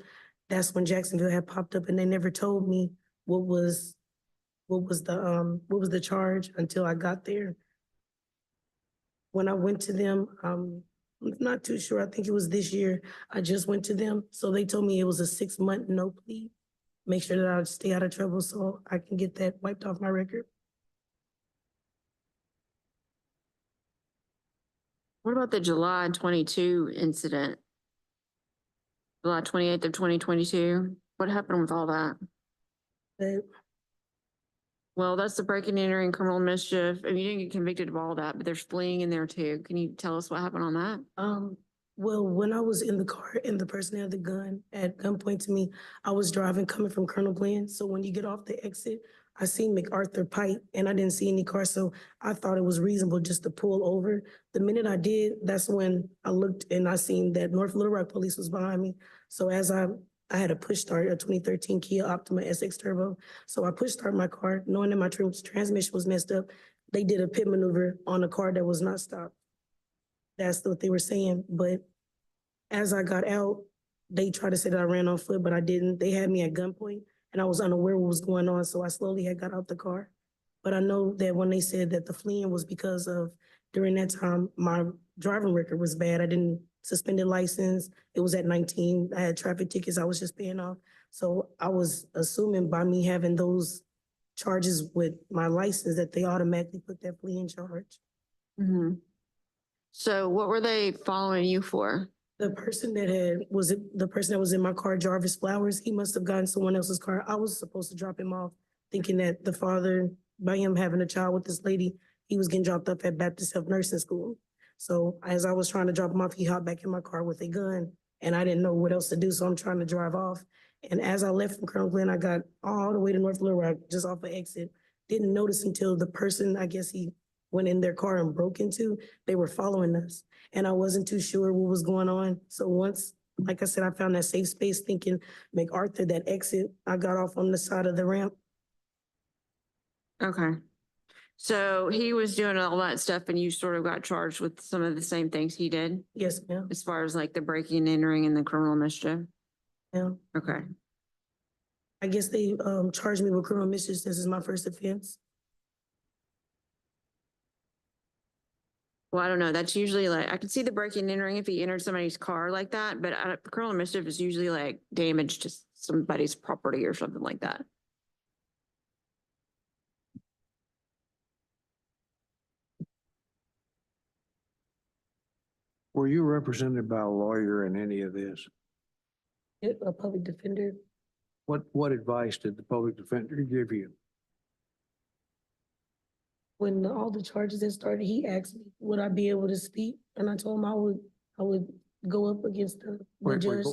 that's when Jacksonville had popped up, and they never told me what was the charge until I got there. When I went to them, I'm not too sure. I think it was this year. I just went to them, so they told me it was a 6-month no plea. Make sure that I would stay out of trouble so I can get that wiped off my record. What about the July 22 incident? July 28th of 2022. What happened with all that? But Well, that's the breaking and entering, criminal mischief. I mean, you didn't get convicted of all that, but there's fleeing in there too. Can you tell us what happened on that? Well, when I was in the car and the person had the gun at gunpoint to me, I was driving coming from Colonel Glenn. So when you get off the exit, I seen MacArthur Pike and I didn't see any car. So I thought it was reasonable just to pull over. The minute I did, that's when I looked and I seen that North Little Rock police was behind me. So as I had a push start, a 2013 Kia Optima SX Turbo. So I push start my car, knowing that my transmission was messed up. They did a pit maneuver on a car that was not stopped. That's what they were saying. But as I got out, they tried to say that I ran on foot, but I didn't. They had me at gunpoint and I was unaware what was going on. So I slowly had got out the car. But I know that when they said that the fleeing was because of during that time, my driving record was bad. I didn't suspended license. It was at 19. I had traffic tickets I was just paying off. So I was assuming by me having those charges with my license that they automatically put that fleeing charge. Mm-hmm. So what were they following you for? The person that was in my car, Jarvis Flowers, he must have gotten someone else's car. I was supposed to drop him off, thinking that the father, by him having a child with this lady, he was getting dropped up at Baptist Health Nursing School. So as I was trying to drop him off, he hopped back in my car with a gun and I didn't know what else to do. So I'm trying to drive off. And as I left from Colonel Glenn, I got all the way to North Little Rock, just off the exit. Didn't notice until the person, I guess he went in their car and broke into, they were following us. And I wasn't too sure what was going on. So once, like I said, I found that safe space thinking MacArthur, that exit, I got off on the side of the ramp. Okay. So he was doing all that stuff and you sort of got charged with some of the same things he did? Yes, ma'am. As far as like the breaking and entering and the criminal mischief? Yeah. Okay. I guess they charged me with criminal mischief since it's my first offense. Well, I don't know. That's usually like, I can see the breaking and entering if he entered somebody's car like that, but criminal mischief is usually like damage to somebody's property or something like that. Were you represented by a lawyer in any of this? A public defender. What advice did the public defender give you? When all the charges had started, he asked me, would I be able to speak? And I told him I would go up against the Wait, judge.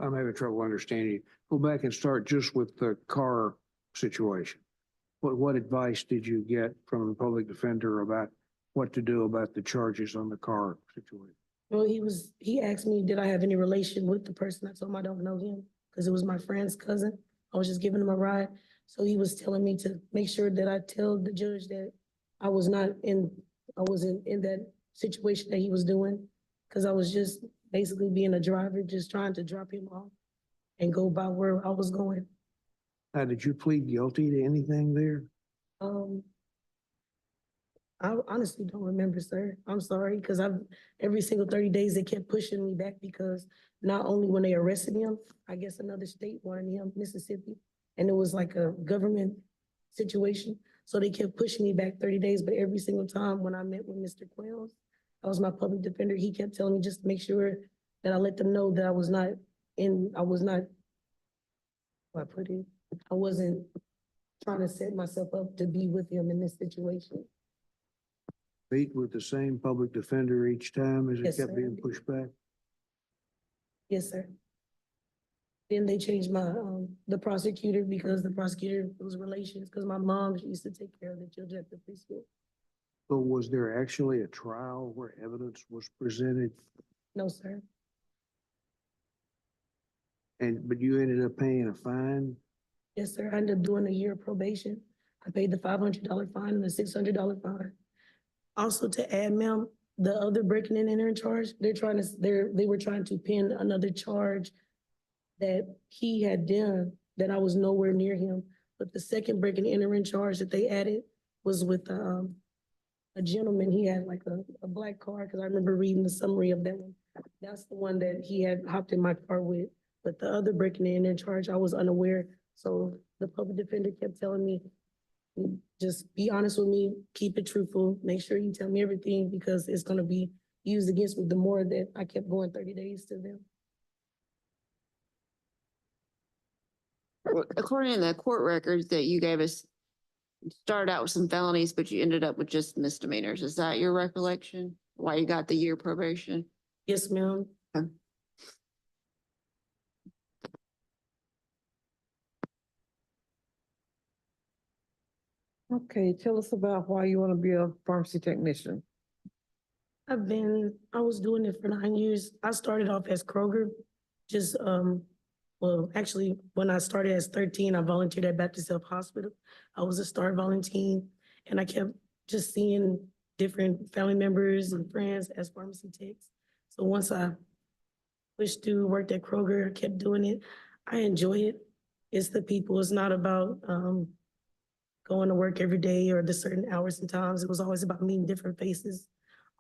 I'm having trouble understanding. Go back and start just with the car situation. What advice did you get from the public defender about what to do about the charges on the car situation? Well, he asked me, did I have any relation with the person? I told him I don't know him because it was my friend's cousin. I was just giving him a ride. So he was telling me to make sure that I tell the judge that I wasn't in that situation that he was doing. Cause I was just basically being a driver, just trying to drop him off and go by where I was going. Now, did you plead guilty to anything there? I honestly don't remember, sir. I'm sorry, because every single 30 days they kept pushing me back because not only when they arrested him, I guess another state wanted him, Mississippi, and it was like a government situation. So they kept pushing me back 30 days, but every single time when I met with Mr. Quells, that was my public defender, he kept telling me just to make sure that I let them know that I wasn't trying to set myself up to be with him in this situation. Meet with the same public defender each time as Yes, it kept sir. being pushed back? Yes, sir. Then they changed my, the prosecutor because the prosecutor was relations, because my mom used to take care of the children at the preschool. So was there actually a trial where evidence was presented No, sir. but you ended up paying a fine? Yes, sir. I ended up doing a year of probation. I paid the $500 fine and the $600 fine. Also to add, ma'am, the other breaking and entering charge, they were trying to pin another charge that he had done that I was nowhere near him. But the second breaking and entering charge that they added was with a gentleman. He had like a black car, because I remember reading the summary of that one. That's the one that he had hopped in my car with. But the other breaking and entering charge, I was unaware. So the public defender kept telling me, just be honest with me, keep it truthful, make sure you tell me everything because it's gonna be used against me the more that I kept going 30 days to them. according to the court records that you gave us, you started out with some felonies, but you ended up with just misdemeanors. Is that your recollection? Why you got the year probation? Yes, ma'am. Okay, tell us about why you want to be a pharmacy technician. I was doing it for 9 years. I started off as Kroger, just, well, actually, when I started as 13, I volunteered at Baptist Health Hospital. I was a star volunteer, and I kept just seeing different family members and friends as pharmacy techs. So once I pushed through, worked at Kroger, I kept doing it. I enjoy it. It's the people. It's not about, going to work every day or the certain hours and times. It was always about meeting different faces.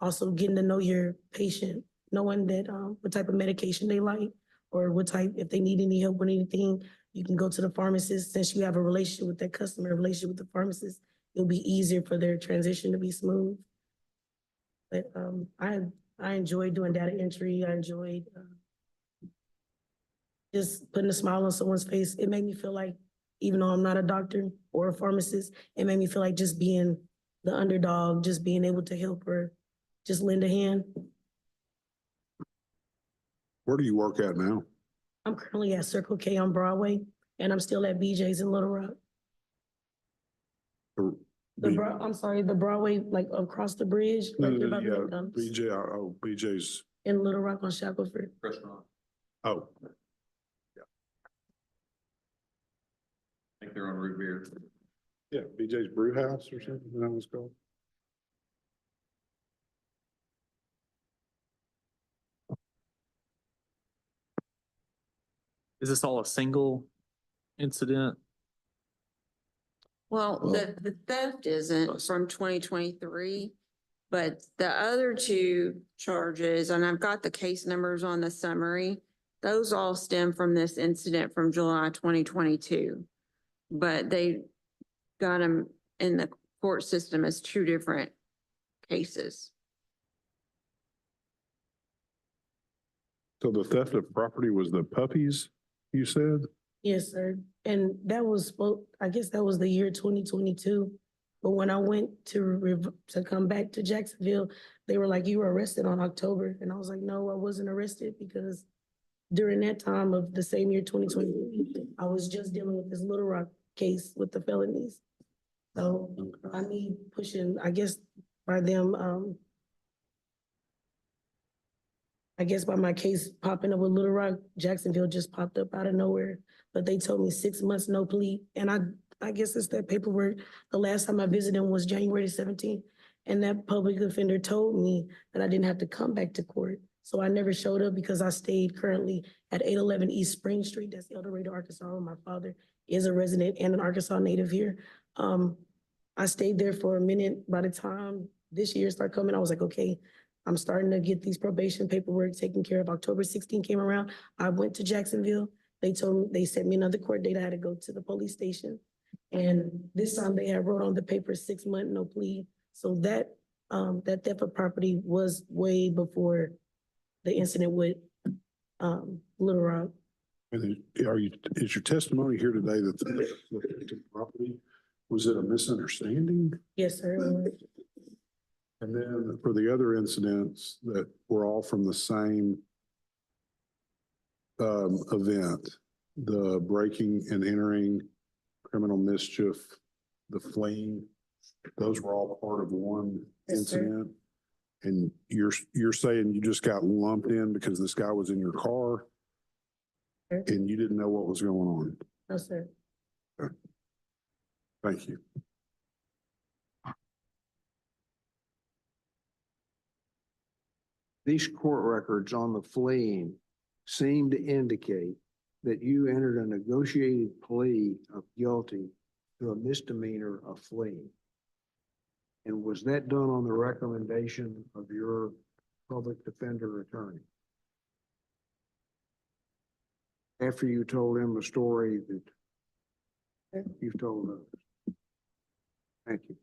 Also getting to know your patient, knowing that what type of medication they like or what type, if they need any help with anything, you can go to the pharmacist. Since you have a relationship with that customer, a relationship with the pharmacist, it'll be easier for their transition to be smooth. But I enjoyed doing data entry. I enjoyed just putting a smile on someone's face. It made me feel like, even though I'm not a doctor or a pharmacist, it made me feel like just being the underdog, just being able to help her, just lend a hand. Where do you work at now? I'm currently at Circle K on Broadway, and I'm still at BJ's in Little Rock. I'm sorry, the Broadway, like across the bridge. Right there by the McDonald's. BJ's. In Little Rock on Shackleford. Restaurant. Oh, I think they're on root beer. yeah, BJ's Brew House or something, that was called. Is this all a single incident? Well, the theft isn't from 2023, but the other two charges, and I've got the case numbers on the summary, those all stem from this incident from July 2022. But they got them in the court system as two different cases. So the theft of property was the puppies, you said? Yes, sir. And that was, I guess that was the year 2022. But when I went to come back to Jacksonville, they were like, you were arrested on October. And I was like, no, I wasn't arrested because during that time of the same year, 2023, I was just dealing with this Little Rock case with the felonies. So I need pushing, I guess by them, I guess by my case popping up with Little Rock, Jacksonville just popped up out of nowhere. But they told me 6 months, no plea. And I guess it's that paperwork. The last time I visited them was January 17th. And that public defender told me that I didn't have to come back to court. So I never showed up because I stayed currently at 811 East Spring Street. That's El Dorado, Arkansas. Where my father is a resident and an Arkansas native here. I stayed there for a minute. By the time this year started coming, I was like, okay, I'm starting to get these probation paperwork taken care of. October 16 came around. I went to Jacksonville. They told me, they sent me another court date. I had to go to the police station. And this time they had wrote on the paper 6 month, no plea. So that theft of property was way before the incident with Little Rock. And is your testimony here today that the property, was it a misunderstanding? Yes, sir. And then for the other incidents that were all from the same event, the breaking and entering, criminal mischief, the fleeing, those were all part of one Yes, sir. incident. And you're saying you just got lumped in because this guy was in your car Sure. and you didn't know what was going on? No, sir. Thank you. These court records on the fleeing seem to indicate that you entered a negotiated plea of guilty to a misdemeanor of fleeing. And was that done on the recommendation of your public defender attorney? After you told him the story that you've told us. Thank you.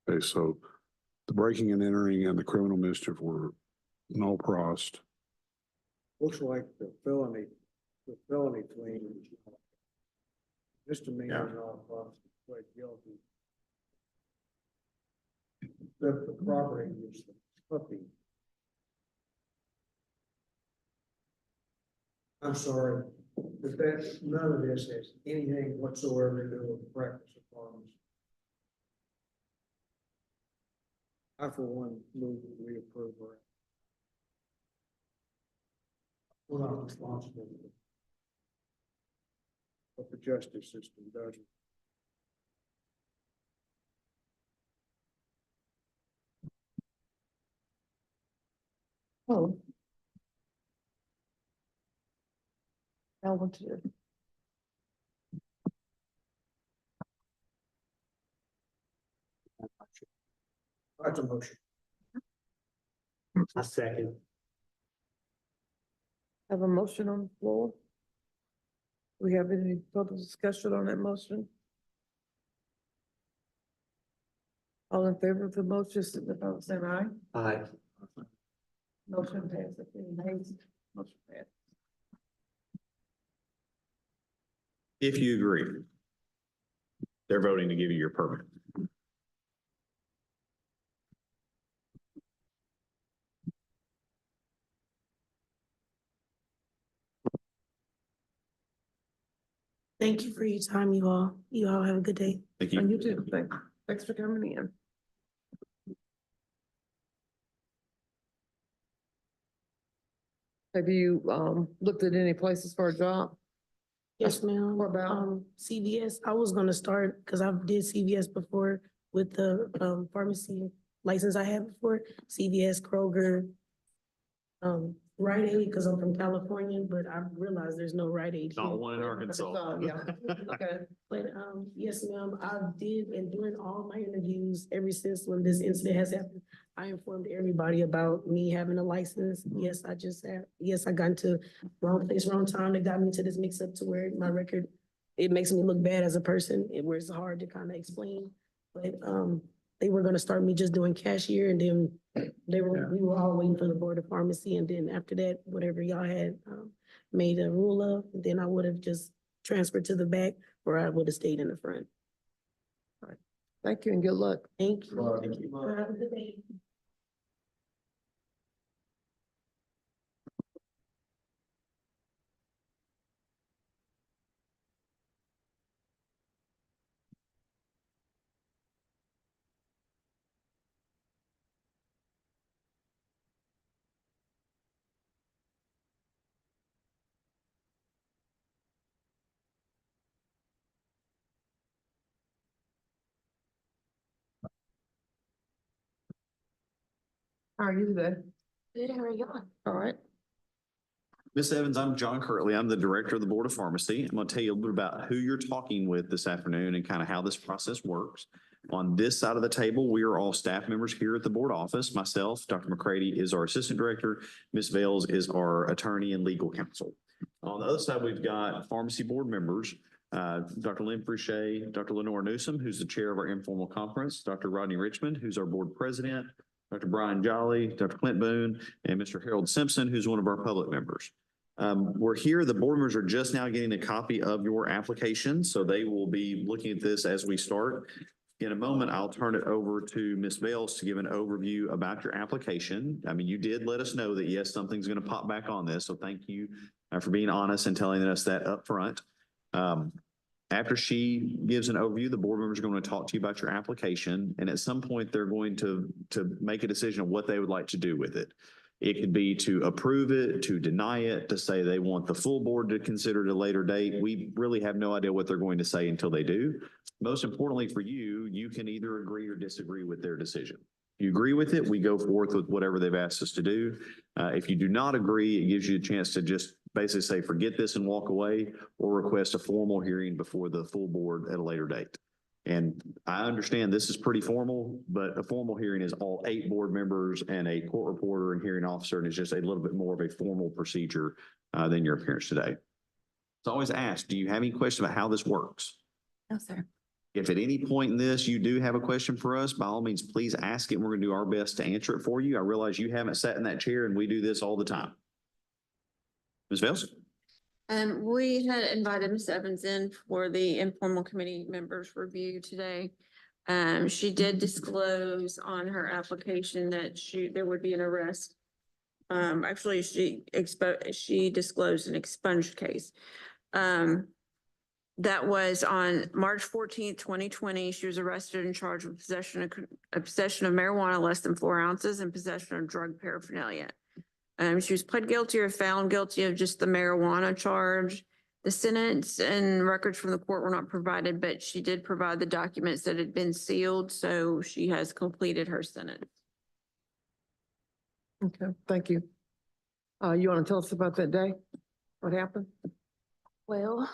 Okay, so the breaking and entering and the criminal mischief were no prost. Looks like the felony claim is misdemeanor is all across, quite guilty. The property is the puppy. I'm sorry, but that, none of this has anything whatsoever to do with the practice of arms. I, for one, move that we approve her. We're not responsible for what the justice system does. Oh. Now what to do? That's a motion. I second. Have a motion on the floor? We have any further discussion on that motion? All in favor of the motion, signify by saying aye. Aye. Motion passes. Any nays? Motion passes. If you agree, they're voting to give you your permit. Thank you for your time, you all. You all have a good day. Thank And you. you too. Thanks for coming in. Have you, looked at any places for a job? Yes, ma'am. What about? CVS, I was gonna start, cause I did CVS before with the, pharmacy license I had before, CVS, Kroger, Rite Aid, cause I'm from California, but I realized there's no Rite Aid here. Not one in Arkansas. Yeah, okay. But, yes, ma'am, I did, and during all my interviews, ever since when this incident has happened, I informed everybody about me having a license. Yes, I got into wrong place, wrong time. That got me to this mix up to where my record, it makes me look bad as a person, where it's hard to kind of explain. But, they were gonna start me just doing cashier, and then we were all waiting for the board of pharmacy, and then after that, whatever y'all had, made a rule of, then I would have just transferred to the back, or I would have stayed in the front. Thank you and good luck. Thank you. Right. Thank you. Have a good day. How are you today? Good, how are you? All right. Ms. Evans, I'm John Kirtley. I'm the Director of the Board of Pharmacy. I'm going to tell you a little bit about who you're talking with this afternoon and kind of how this process works. On this side of the table, we are all staff members here at the board office. Myself, Dr. McCready is our Assistant Director. Ms. Vales is our Attorney and Legal Counsel. On the other side, we've got pharmacy board members, Dr. Lynn Fruchet, Dr. Lenore Newsom, who's the Chair of our Informal Conference, Dr. Rodney Richmond, who's our Board President, Dr. Brian Jolly, Dr. Clint Boone, and Mr. Harold Simpson, who's one of our public members. We're here, the board members are just now getting a copy of your application, so they will be looking at this as we start. In a moment, I'll turn it over to Ms. Bales to give an overview about your application. I mean, you did let us know that, yes, something's going to pop back on this, so thank you for being honest and telling us that up front. After she gives an overview, the board members are going to talk to you about your application, and at some point, they're going to make a decision of what they would like to do with it. It could be to approve it, to deny it, to say they want the full board to consider it a later date. We really have no idea what they're going to say until they do. Most importantly for you, you can either agree or disagree with their decision. If you agree with it, we go forth with whatever they've asked us to do. If you do not agree, it gives you a chance to just basically say, forget this and walk away, or request a formal hearing before the full board at a later date. And I understand this is pretty formal, but a formal hearing is all 8 board members and a court reporter and hearing officer, and it's just a little bit more of a formal procedure than your appearance today. It's always asked, do you have any question about how this works? No, sir. If at any point in this you do have a question for us, by all means, please ask it. And we're going to do our best to answer it for you. I realize you haven't sat in that chair and we do this all the time. Ms. Vels? We had invited Ms. Evans in for the informal committee members review today. She did disclose on her application that there would be an arrest. Actually, she disclosed an expunged case. That was on March 14th, 2020. She was arrested and charged with possession of marijuana less than 4 ounces and possession of drug paraphernalia. She was pled guilty or found guilty of just the marijuana charge. The sentence and records from the court were not provided, but she did provide the documents that had been sealed, so she has completed her sentence. Okay, thank you. You want to tell us about that day? What happened? Well,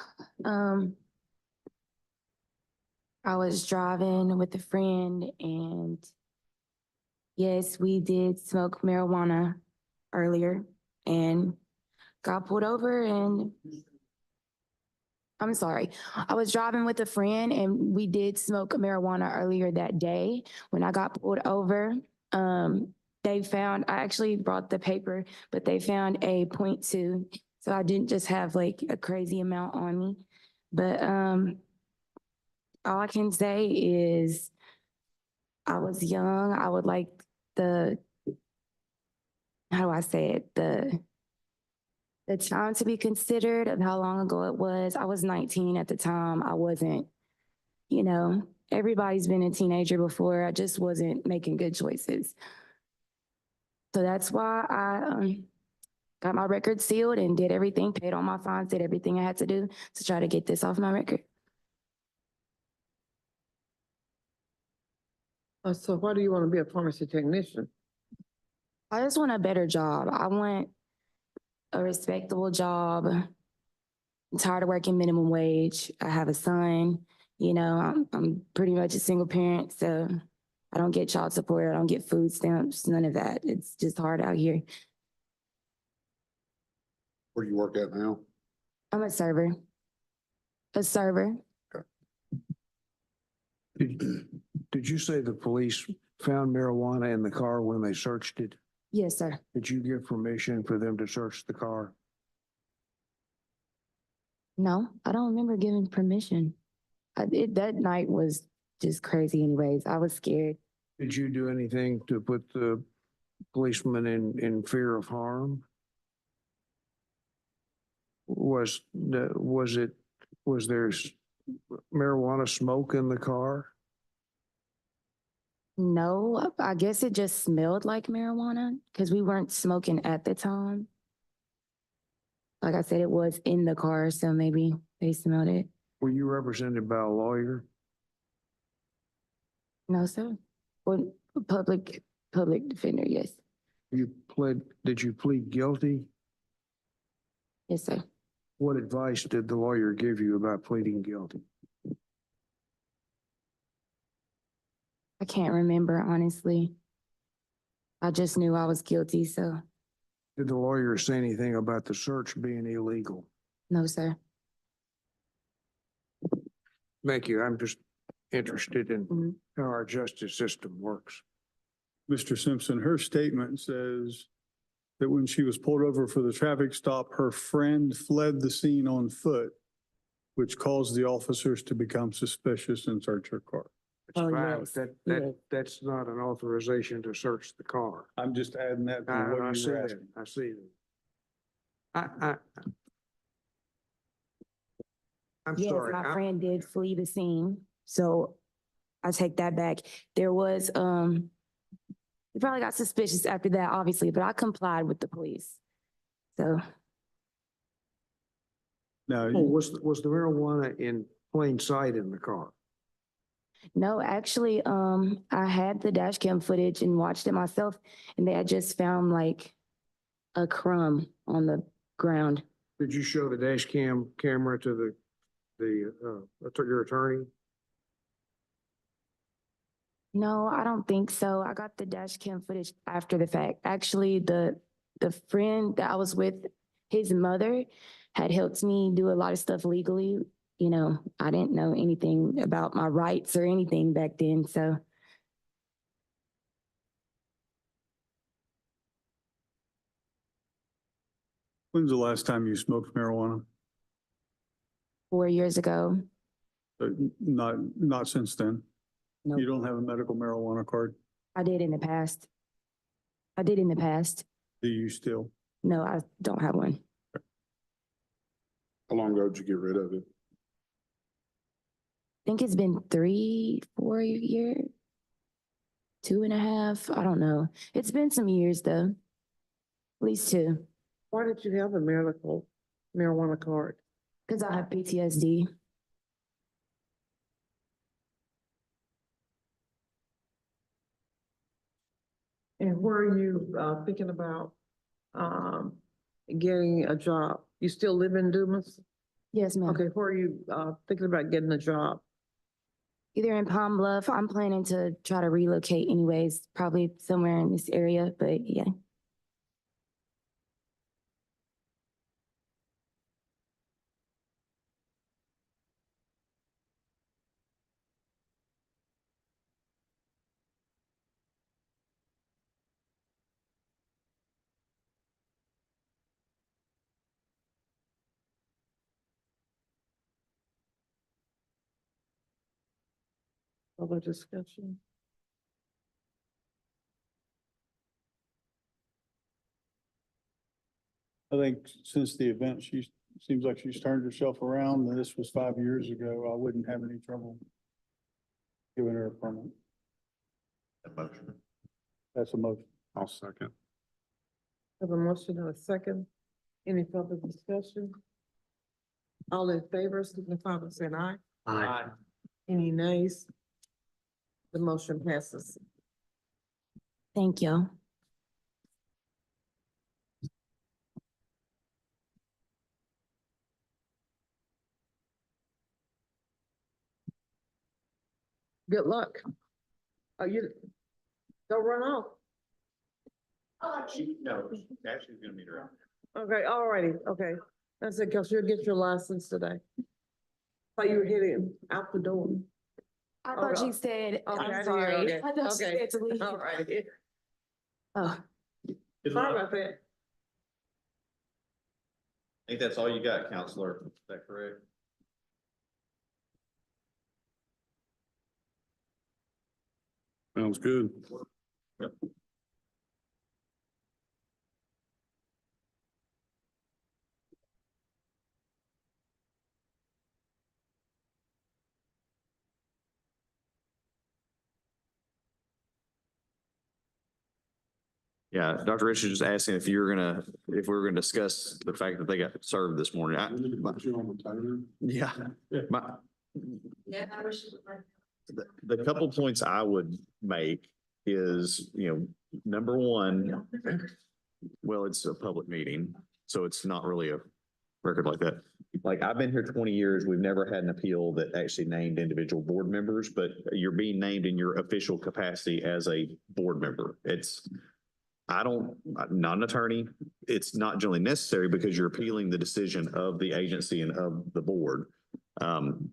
I was driving with a friend and yes, we did smoke marijuana earlier and got pulled over and I'm sorry. I was driving with a friend and we did smoke marijuana earlier that day. When I got pulled over, I actually brought the paper, but they found a 0.2. So I didn't just have like a crazy amount on me. But all I can say is I was young. I would like how do I say it? The time to be considered of how long ago it was. I was 19 at the time. I wasn't, everybody's been a teenager before. I just wasn't making good choices. So that's why I got my record sealed and did everything, paid all my fines, did everything I had to do to try to get this off my record. So why do you want to be a pharmacy technician? I just want a better job. I want a respectable job. I'm tired of working minimum wage. I have a son. I'm pretty much a single parent, so I don't get child support. I don't get food stamps, none of that. It's just hard out here. Where do you work at now? I'm a server. A server. Did you say the police found marijuana in the car when they searched it? Yes, sir. Did you give permission for them to search the car? No, I don't remember giving permission. That night was just crazy anyways. I was scared. Did you do anything to put the policeman in fear of harm? Was there marijuana smoke in the car? No, I guess it just smelled like marijuana because we weren't smoking at the time. Like I said, it was in the car, so maybe they smelled it. Were you represented by a lawyer? No, sir. Well, public defender, yes. Did you plead guilty? Yes, sir. What advice did the lawyer give you about pleading guilty? I can't remember, honestly. I just knew I was guilty, so Did the lawyer say anything about the search being illegal? no, sir. Thank you. I'm just interested in Mhm. how our justice system works. Mr. Simpson, her statement says that when she was pulled over for the traffic stop, her friend fled the scene on foot, which caused the officers to become suspicious and search her car. Oh, That's yes, that's not an authorization to search the car. I'm just adding that to I what see you were that. asking. I see that. I'm Yes, sorry. my friend did flee the scene, so I take that back. There was, we probably got suspicious after that, obviously, but I complied with the police. So, Now, Oh, was the marijuana in plain sight in the car? no, actually, I had the dash cam footage and watched it myself, and they had just found like a crumb on the ground. Did you show the dash camera to your attorney? No, I don't think so. I got the dash cam footage after the fact. Actually, the friend that I was with, his mother had helped me do a lot of stuff legally, you know, I didn't know anything about my rights or anything back then, so. When's the last time you smoked marijuana? 4 years ago. Not since then. Nope. You don't have a medical marijuana card? I did in the past. I did in the past. Do you still? No, I don't have one. How long ago did you get rid of it? I think it's been 3, 4 years, 2.5. I don't know. It's been some years though. At least 2. Why did you have a medical marijuana card? Because I have PTSD. And where are you, thinking about, getting a job? You still live in Dumas? Yes, ma'am. Okay, where are you, thinking about getting a job? Either in Palm Bluff. I'm planning to try to relocate anyways, probably somewhere in this area, but yeah. Other discussion? I think since the event, seems like she's turned herself around. And this was 5 years ago. I wouldn't have any trouble giving her a permit. That's a motion. I'll second. Have a motion and a second. Any further discussion? All in favor, signify by saying aye. Aye. Any nays? The motion passes. Thank you. Good luck. You, don't run off. No, Ashley's gonna meet her out. Okay, all righty, okay. That's it, because you'll get your license today. Thought you were heading out the door. I thought thought you you said, Okay, I I'm didn't sorry. hear, I thought you okay. said to leave. All righty. Oh, Sorry about that. I think that's all you got, Counselor. Is that correct? Sounds good. Yeah, Dr. Rich is just asking if we were gonna discuss the fact that they got served this morning. Yeah. My- The couple points I would make is, number one, well, it's a public meeting, so it's not really a record like that. Like, I've been here 20 years. We've never had an appeal that actually named individual board members, but you're being named in your official capacity as a board member. I'm not an attorney. It's not generally necessary because you're appealing the decision of the agency and of the board.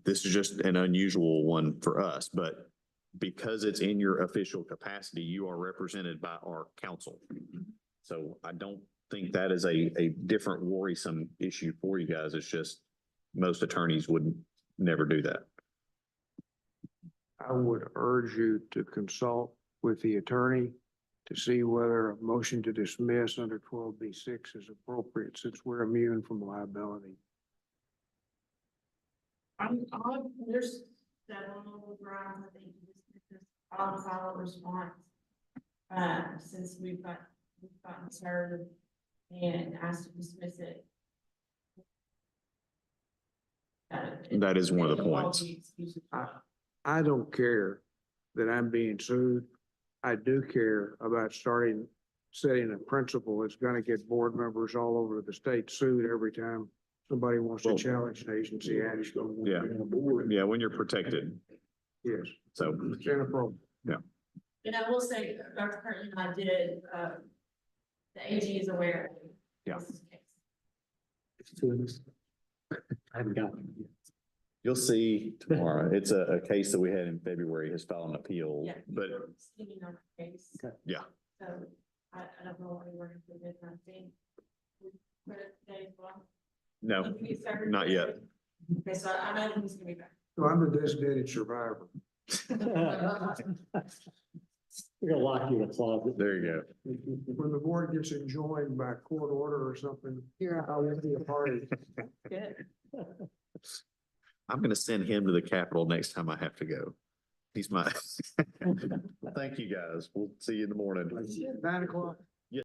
This is just an unusual one for us, but because it's in your official capacity, you are represented by our counsel. So I don't think that is a different worrisome issue for you guys. It's just most attorneys would never do that. I would urge you to consult with the attorney to see whether a motion to dismiss under 12B6 is appropriate since we're immune from liability. There's several grounds I think this I'll follow response. Since we've gotten served and asked to dismiss it. That is one of the points. I don't care that I'm being sued. I do care about setting a principle that's gonna get board members all over the state sued every time somebody wants to challenge an agency action. Yeah. Yeah, when you're protected. Yes, So, it's inappropriate. And I will say, Dr. Curtin and I did, the AG is aware. of Yeah. this case. I haven't gotten it yet. You'll see tomorrow. It's a case that we had in February, has filed an appeal, but yeah. So I don't know what we're going to do, I think. No, not yet. Okay, so I know who's gonna be back. So I'm the designated survivor. We're gonna lock you in a closet. There you go. When the board gets enjoined by court order or something, I will be a party. I'm gonna send him to the Capitol next time I have to go. He's my. Thank you, guys. We'll see you in the morning. 9 o'clock.